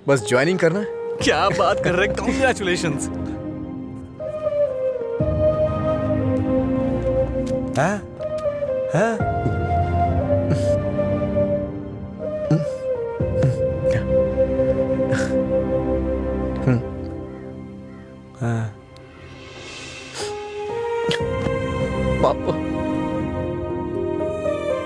बस ज्वाइनिंग करना है। क्या बात कर रहे हैं, कॉन्ग्रेचुलेशंस। पापा,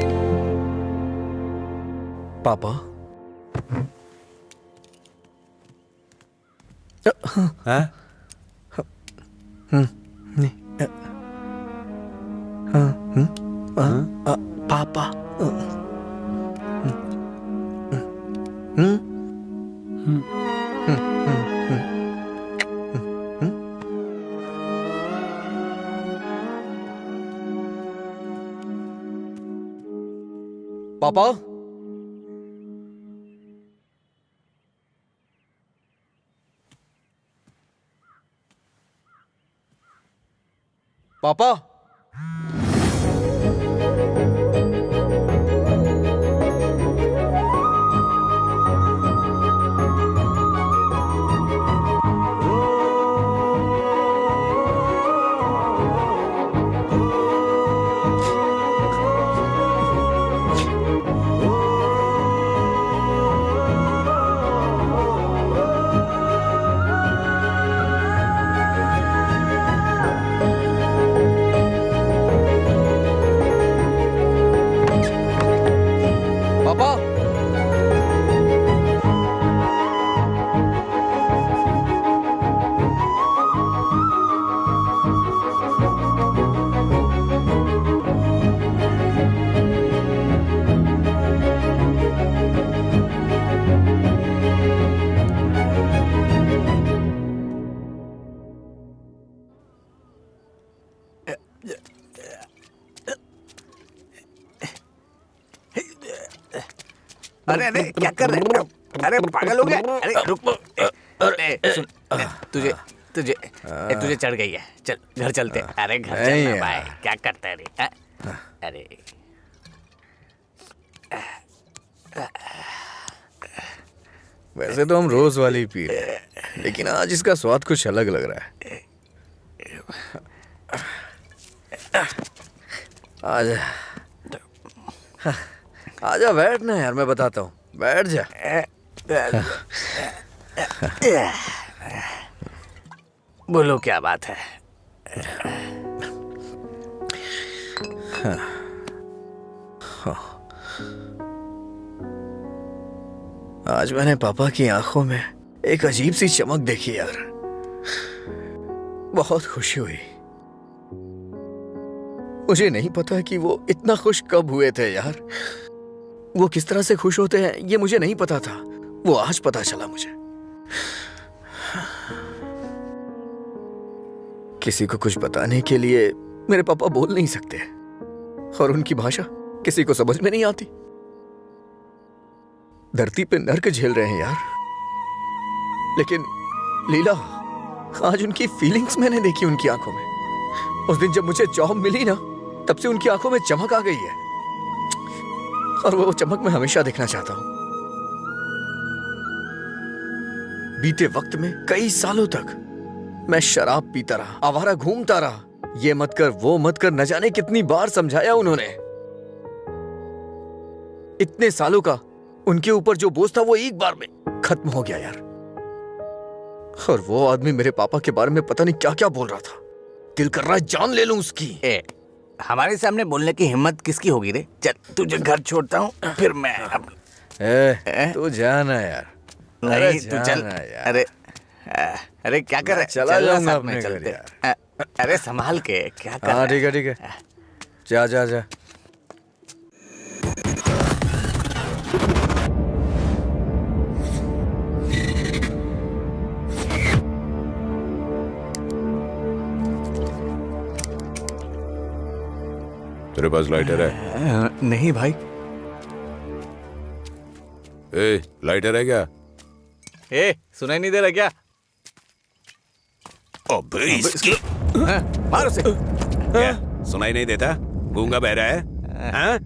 पापा। पापा। पापा, पापा। पापा। अरे अरे क्या कर रहे हो? अरे पागल हो गया? अरे रुक। सुन, तुझे तुझे तुझे चढ़ गई है। चल घर चलते। अरे घर चलना भाई, क्या करता है रे? अरे वैसे तो हम रोज वाली ही पी रहे हैं, लेकिन आज इसका स्वाद कुछ अलग लग रहा है। आजा आजा, बैठ ना यार, मैं बताता हूँ, बैठ जा। बोलो क्या बात है? आज मैंने पापा की आंखों में एक अजीब सी चमक देखी यार, बहुत खुशी हुई। मुझे नहीं पता कि वो इतना खुश कब हुए थे यार। वो किस तरह से खुश होते हैं ये मुझे नहीं पता था, वो आज पता चला मुझे। किसी को कुछ बताने के लिए मेरे पापा बोल नहीं सकते, और उनकी भाषा किसी को समझ में नहीं आती। धरती पे नर्क झेल रहे हैं यार, लेकिन लीला, आज उनकी फीलिंग्स मैंने देखी उनकी आंखों में। उस दिन जब मुझे जॉब मिली ना, तब से उनकी आंखों में चमक आ गई है, और वो चमक मैं हमेशा देखना चाहता हूं। बीते वक्त में कई सालों तक मैं शराब पीता रहा, आवारा घूमता रहा, ये मत कर वो मत कर, न जाने कितनी बार समझाया उन्होंने। इतने सालों का उनके ऊपर जो बोझ था वो एक बार में खत्म हो गया यार। और वो आदमी मेरे पापा के बारे में पता नहीं क्या क्या बोल रहा था। दिल कर रहा है जान ले लूं उसकी। हमारे सामने बोलने की हिम्मत किसकी होगी रे? चल तुझे घर छोड़ता हूँ, फिर मैं तू जाना यार। नहीं तू चल यार। अरे क्या कर रहा है? चला चल ना जाऊंगा साथ अपने में घर चलते। यार। अरे संभाल के, क्या कर रहा हाँ है? ठीक है, जा जा जा। तेरे पास लाइटर है? नहीं भाई। लाइटर है क्या? सुनाई नहीं दे रहा क्या? अबे इसकी मार उसे। क्या सुनाई नहीं देता? गूंगा बहरा है? हाँ?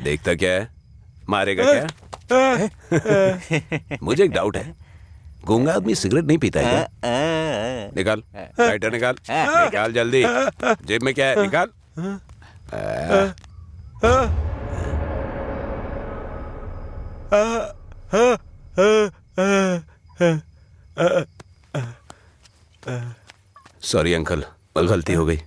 देखता क्या है? मारेगा क्या? मुझे एक डाउट है, गूंगा आदमी सिगरेट नहीं पीता है क्या? निकाल लाइटर, निकाल निकाल जल्दी। जेब में क्या है? निकाल। सॉरी अंकल, गलती हो गई।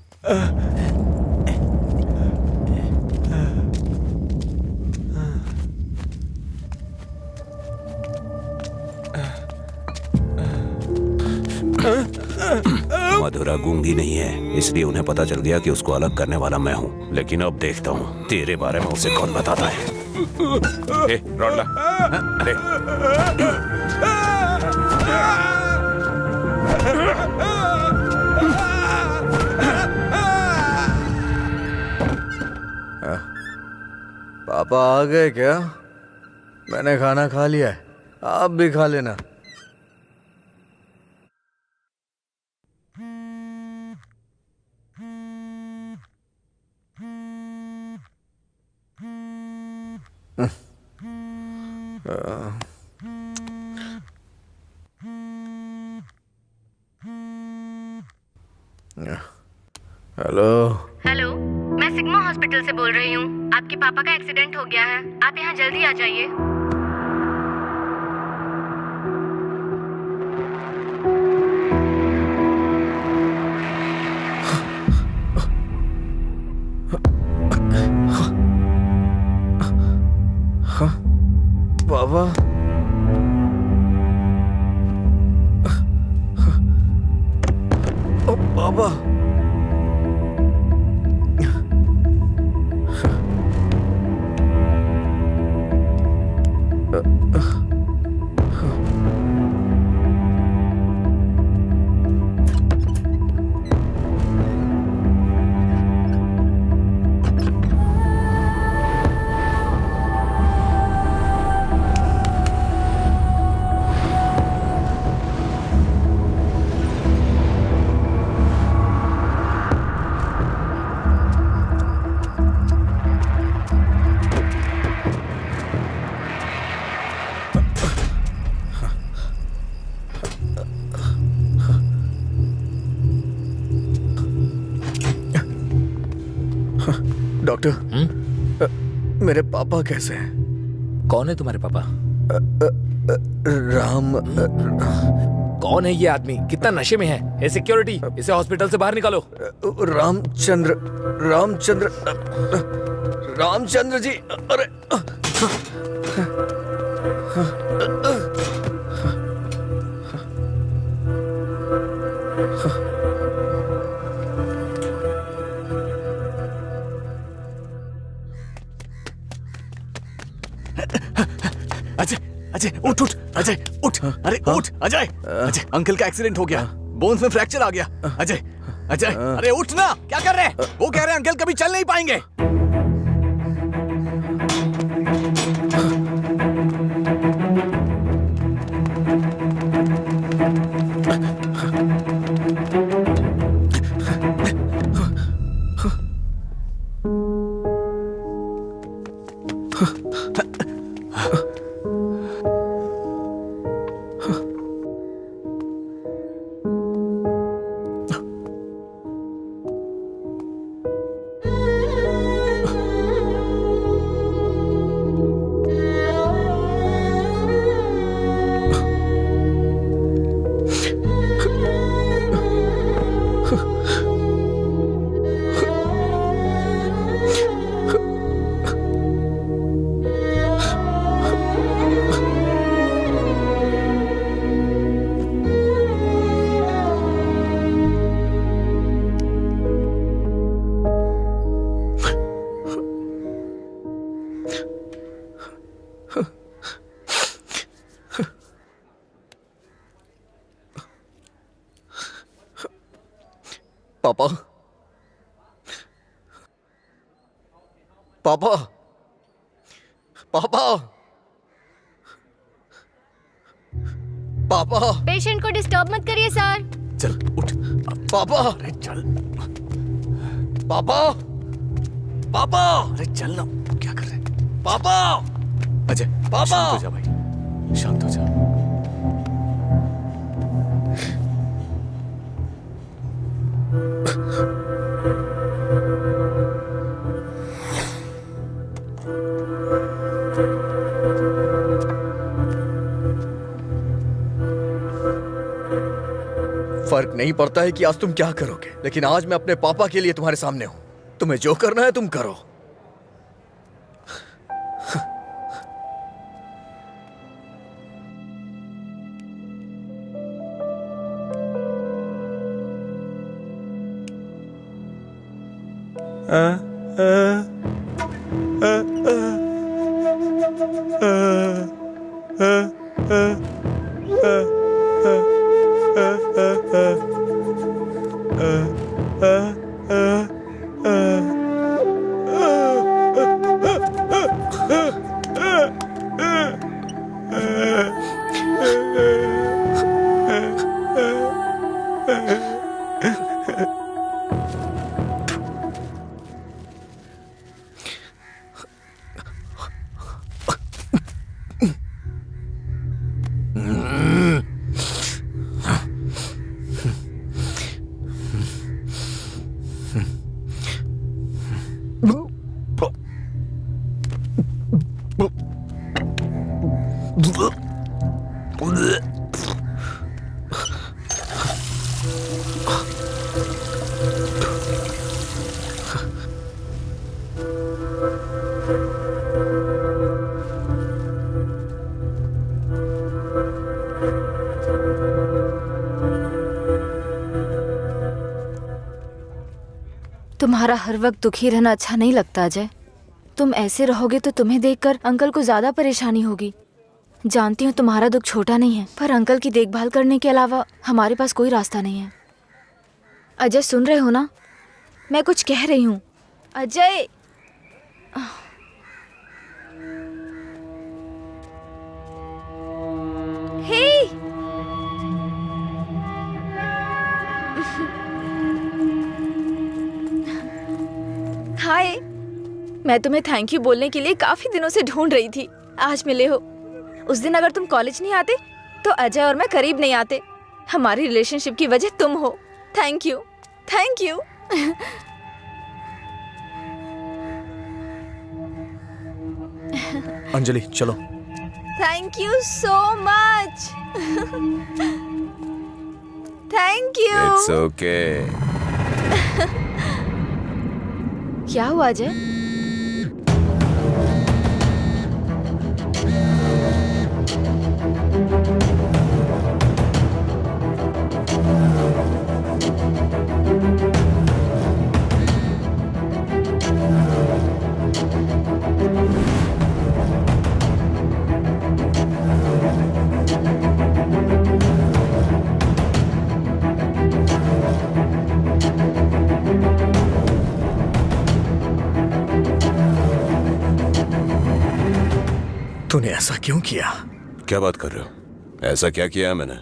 मधुरा गूंगी नहीं है, इसलिए उन्हें पता चल गया कि उसको अलग करने वाला मैं हूँ। लेकिन अब देखता हूँ तेरे बारे में उसे कौन बताता है। रॉड ला, दे। पापा आ गए क्या? मैंने खाना खा लिया है। आप भी खा लेना। हेलो। हेलो, मैं सिग्मा हॉस्पिटल से बोल रही हूँ। आपके पापा का एक्सीडेंट हो गया है, आप यहाँ जल्दी आ जाइए। बाबा, ओ बाबा, डॉक्टर, मेरे पापा कैसे हैं? कौन है तुम्हारे पापा? राम। कौन है ये आदमी? कितना नशे में है? ए सिक्योरिटी, इसे हॉस्पिटल से बाहर निकालो। रामचंद्र, रामचंद्र, रामचंद्र जी। अरे अजय, अजय उठ उठ, अजय उठ, अरे उठ अजय। अजय, अंकल का एक्सीडेंट हो गया, बोन्स में फ्रैक्चर आ गया। अजय, अजय, अरे उठ ना, क्या कर रहे हैं? वो कह रहे हैं अंकल कभी चल नहीं पाएंगे। पापा, पापा, पापा, पापा। पेशेंट को डिस्टर्ब मत करिए सर। चल उठ पापा, अरे चल पापा, पापा, अरे चल ना, क्या कर रहे हैं? पापा, अजय पापा। शांत हो जा भाई, शांत हो जा। फर्क नहीं पड़ता है कि आज तुम क्या करोगे, लेकिन आज मैं अपने पापा के लिए तुम्हारे सामने हूं। तुम्हें जो करना है तुम करो। तुम्हारा हर वक्त दुखी रहना अच्छा नहीं लगता अजय। तुम ऐसे रहोगे तो तुम्हें देखकर अंकल को ज्यादा परेशानी होगी। जानती हूँ तुम्हारा दुख छोटा नहीं है, पर अंकल की देखभाल करने के अलावा हमारे पास कोई रास्ता नहीं है। अजय सुन रहे हो ना, मैं कुछ कह रही हूँ। अजय हे हाय, मैं तुम्हें थैंक यू बोलने के लिए काफी दिनों से ढूंढ रही थी। आज मिले हो। उस दिन अगर तुम कॉलेज नहीं आते तो अजय और मैं करीब नहीं आते। हमारी रिलेशनशिप की वजह तुम हो। Thank you, thank you. Anjali चलो। Thank you so much. Thank you. It's okay. क्या हुआ अजय? तूने ऐसा क्यों किया? क्या बात कर रहे हो? ऐसा क्या किया है मैंने?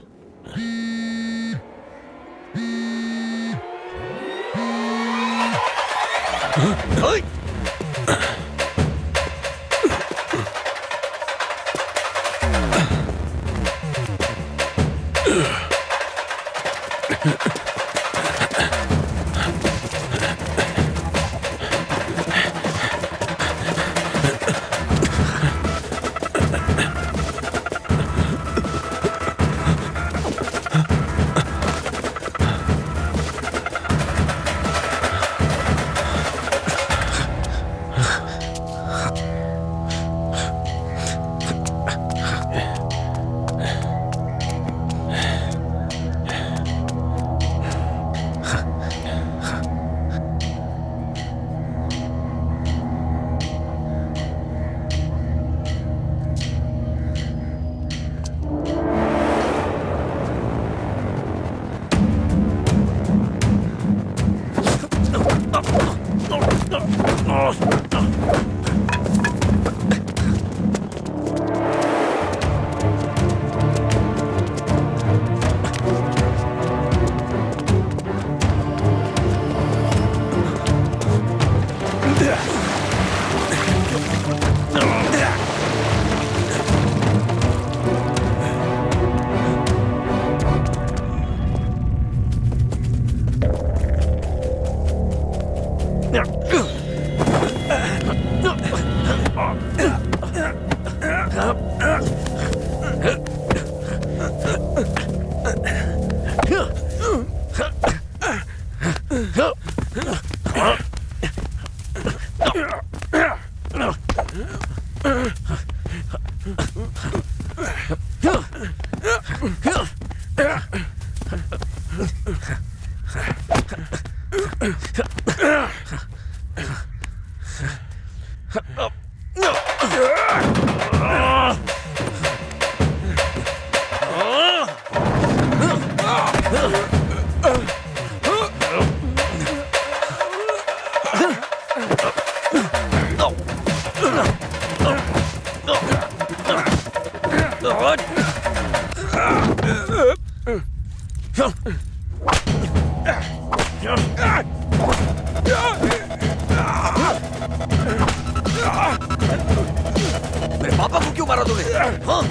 मेरे पापा को क्यों मारा तूने? हाँ?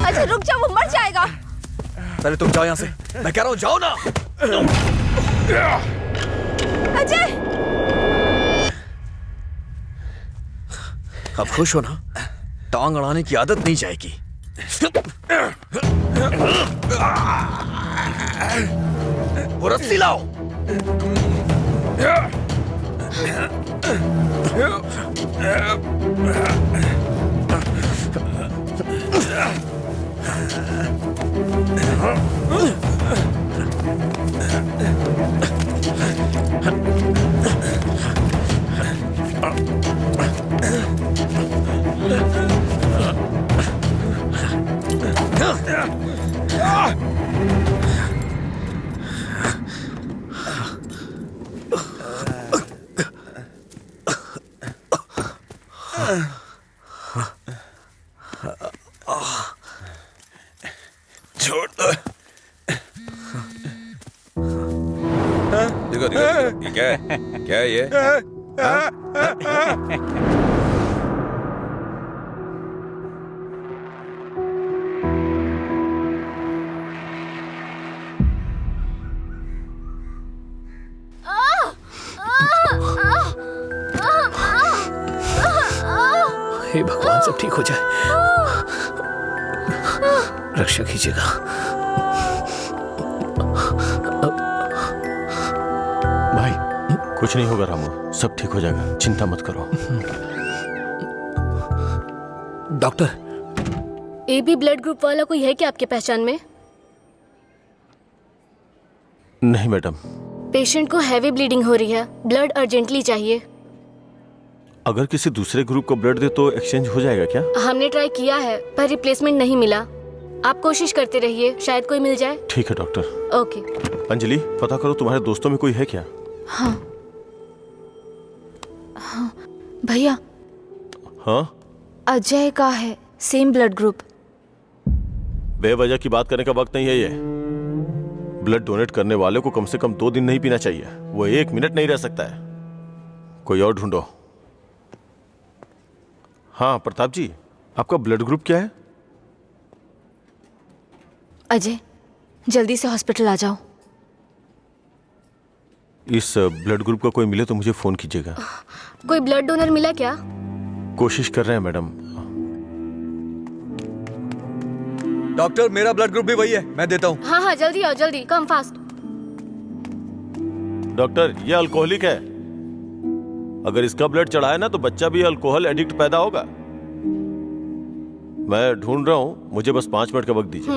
अच्छा रुक जाओ, वो मर जाएगा। पहले तुम जाओ यहाँ से। मैं कह रहा हूँ जाओ ना। अजय, अब खुश हो ना? टांग अड़ाने की आदत नहीं जाएगी। वो रस्सी लाओ। दिखा दिखा ये क्या है ये? हे भगवान, सब ठीक हो जाए, रक्षा कीजिएगा। भाई कुछ नहीं होगा रामू, सब ठीक हो जाएगा, चिंता मत करो। डॉक्टर, AB ब्लड ग्रुप वाला कोई है क्या आपके पहचान में? नहीं मैडम। पेशेंट को हैवी ब्लीडिंग हो रही है, ब्लड अर्जेंटली चाहिए। अगर किसी दूसरे ग्रुप को ब्लड दे तो एक्सचेंज हो जाएगा क्या? हमने ट्राई किया है पर रिप्लेसमेंट नहीं मिला। आप कोशिश करते रहिए, शायद कोई मिल जाए। ठीक है डॉक्टर। ओके। अंजलि, पता करो तुम्हारे दोस्तों में कोई है क्या? हाँ हाँ भैया, हाँ अजय का है, सेम ब्लड ग्रुप। बेवजह की बात करने का वक्त नहीं है ये। ब्लड डोनेट करने वाले को कम से कम 2 दिन नहीं पीना चाहिए, वो 1 मिनट नहीं रह सकता है। कोई और ढूंढो। हाँ प्रताप जी, आपका ब्लड ग्रुप क्या है? अजय, जल्दी से हॉस्पिटल आ जाओ। इस ब्लड ग्रुप का कोई मिले तो मुझे फोन कीजिएगा। कोई ब्लड डोनर मिला क्या? कोशिश कर रहे हैं मैडम। डॉक्टर, मेरा ब्लड ग्रुप भी वही है, मैं देता हूँ। हाँ हाँ, जल्दी आओ, जल्दी, कम फास्ट। डॉक्टर, ये अल्कोहलिक है, अगर इसका ब्लड चढ़ा है ना तो बच्चा भी अल्कोहल एडिक्ट पैदा होगा। मैं ढूंढ रहा हूं, मुझे बस 5 मिनट का वक्त दीजिए।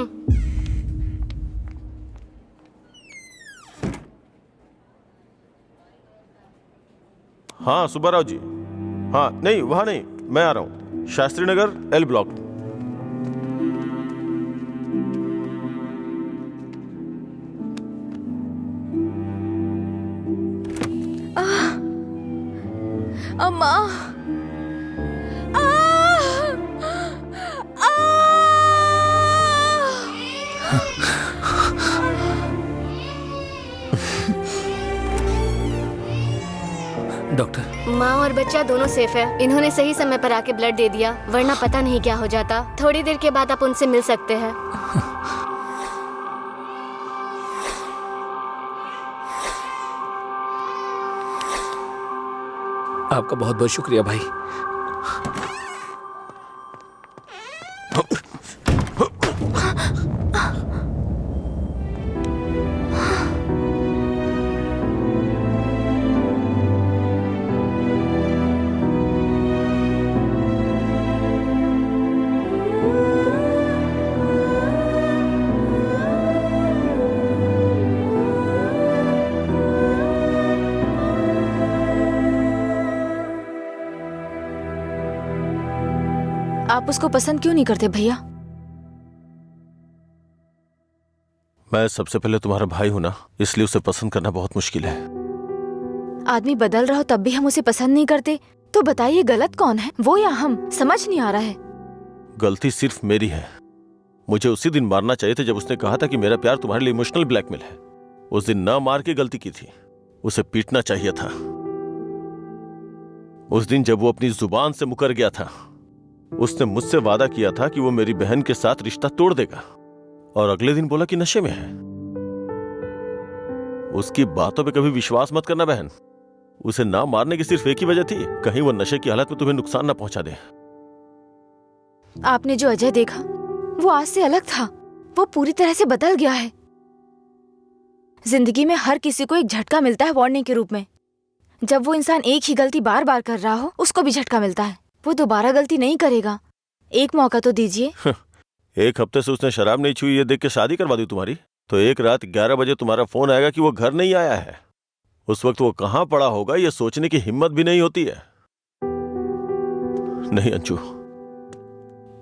हाँ सुब्बाराव जी, हाँ नहीं वहां नहीं, मैं आ रहा हूं, शास्त्री नगर L ब्लॉक। अम्मा, डॉक्टर, माँ और बच्चा दोनों सेफ है। इन्होंने सही समय पर आके ब्लड दे दिया, वरना पता नहीं क्या हो जाता। थोड़ी देर के बाद आप उनसे मिल सकते हैं। आपका बहुत बहुत शुक्रिया भाई। आप उसको पसंद क्यों नहीं करते भैया? मैं सबसे पहले तुम्हारा भाई हूं ना, इसलिए उसे पसंद करना बहुत मुश्किल है। आदमी बदल रहा हो तब भी हम उसे पसंद नहीं करते, तो बताइए गलत कौन है, वो या हम? समझ नहीं आ रहा है। गलती सिर्फ मेरी है। मुझे उसी दिन मारना चाहिए था जब उसने कहा था कि मेरा प्यार तुम्हारे लिए इमोशनल ब्लैकमेल है। उस दिन ना मार के गलती की थी, उसे पीटना चाहिए था। उस दिन जब वो अपनी जुबान से मुकर गया था, उसने मुझसे वादा किया था कि वो मेरी बहन के साथ रिश्ता तोड़ देगा, और अगले दिन बोला कि नशे में है। उसकी बातों पे कभी विश्वास मत करना बहन। उसे ना मारने की सिर्फ एक ही वजह थी, कहीं वो नशे की हालत में तुम्हें नुकसान ना पहुंचा दे। आपने जो अजय देखा वो आज से अलग था, वो पूरी तरह से बदल गया है। जिंदगी में हर किसी को एक झटका मिलता है वार्निंग के रूप में। जब वो इंसान एक ही गलती बार बार कर रहा हो, उसको भी झटका मिलता है। वो दोबारा गलती नहीं करेगा, एक मौका तो दीजिए। एक हफ्ते से उसने शराब नहीं छुई ये देख के शादी करवा दी तुम्हारी, तो एक रात 11 बजे तुम्हारा फोन आएगा कि वो घर नहीं आया है। उस वक्त वो कहां पड़ा होगा ये सोचने की हिम्मत भी नहीं होती है। नहीं अंशु,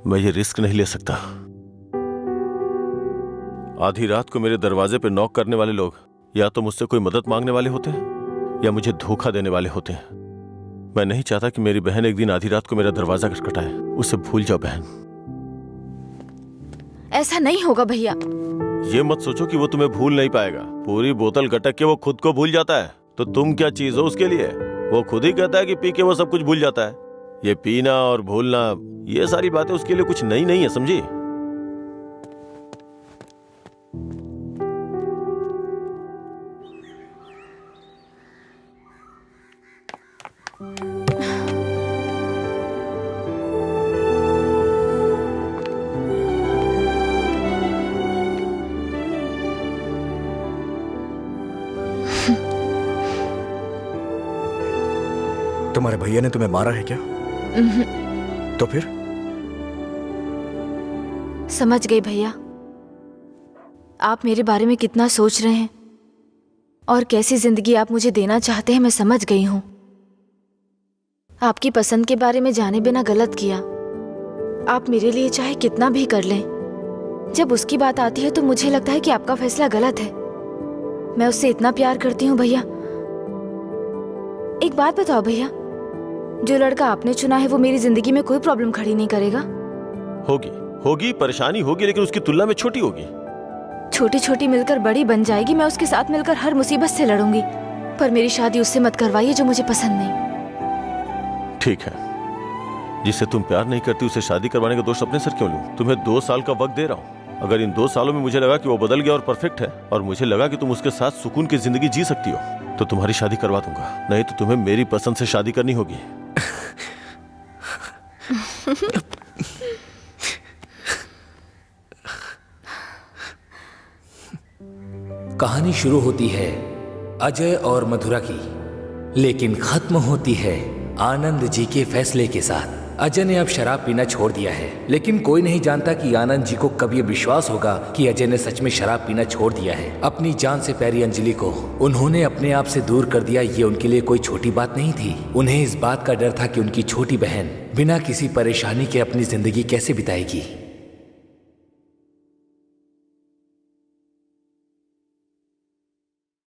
मैं ये रिस्क नहीं ले सकता। आधी रात को मेरे दरवाजे पे नॉक करने वाले लोग या तो मुझसे कोई मदद मांगने वाले होते हैं या मुझे धोखा देने वाले होते हैं। मैं नहीं चाहता कि मेरी बहन एक दिन आधी रात को मेरा दरवाजा खटखटाए। उसे भूल जाओ बहन। ऐसा नहीं होगा भैया। ये मत सोचो कि वो तुम्हें भूल नहीं पाएगा। पूरी बोतल गटक के वो खुद को भूल जाता है, तो तुम क्या चीज हो उसके लिए? वो खुद ही कहता है कि पी के वो सब कुछ भूल जाता है। ये पीना और भूलना, ये सारी बातें उसके लिए कुछ नई नहीं है, समझी? तुम्हारे भैया ने तुम्हें मारा है क्या? तो फिर? समझ गई भैया, आप मेरे बारे में कितना सोच रहे हैं और कैसी जिंदगी आप मुझे देना चाहते हैं, मैं समझ गई हूं। आपकी पसंद के बारे में जाने बिना गलत किया। आप मेरे लिए चाहे कितना भी कर लें, जब उसकी बात आती है तो मुझे लगता है कि आपका फैसला गलत है। मैं उससे इतना प्यार करती हूँ भैया। एक बात बताओ भैया, जो लड़का आपने चुना है वो मेरी जिंदगी में कोई प्रॉब्लम खड़ी नहीं करेगा? होगी परेशानी होगी, लेकिन उसकी तुलना में छोटी होगी। छोटी छोटी मिलकर बड़ी बन जाएगी। मैं उसके साथ मिलकर हर मुसीबत से लड़ूंगी, पर मेरी शादी उससे मत करवाइए जो मुझे पसंद नहीं। ठीक है, जिससे तुम प्यार नहीं करती उसे शादी करवाने का दोष अपने सर क्यों लूं? तुम्हें 2 साल का वक्त दे रहा हूँ। अगर इन 2 सालों में मुझे लगा कि वो बदल गया और परफेक्ट है, और मुझे लगा कि तुम उसके साथ सुकून की जिंदगी जी सकती हो, तो तुम्हारी शादी करवा दूंगा। नहीं तो तुम्हें मेरी पसंद से शादी करनी होगी। कहानी शुरू होती है अजय और मधुरा की, लेकिन खत्म होती है आनंद जी के फैसले के साथ। अजय ने अब शराब पीना छोड़ दिया है, लेकिन कोई नहीं जानता कि आनंद जी को कब ये विश्वास होगा कि अजय ने सच में शराब पीना छोड़ दिया है। अपनी जान से प्यारी अंजलि को उन्होंने अपने आप से दूर कर दिया, ये उनके लिए कोई छोटी बात नहीं थी। उन्हें इस बात का डर था कि उनकी छोटी बहन बिना किसी परेशानी के अपनी जिंदगी कैसे बिताएगी।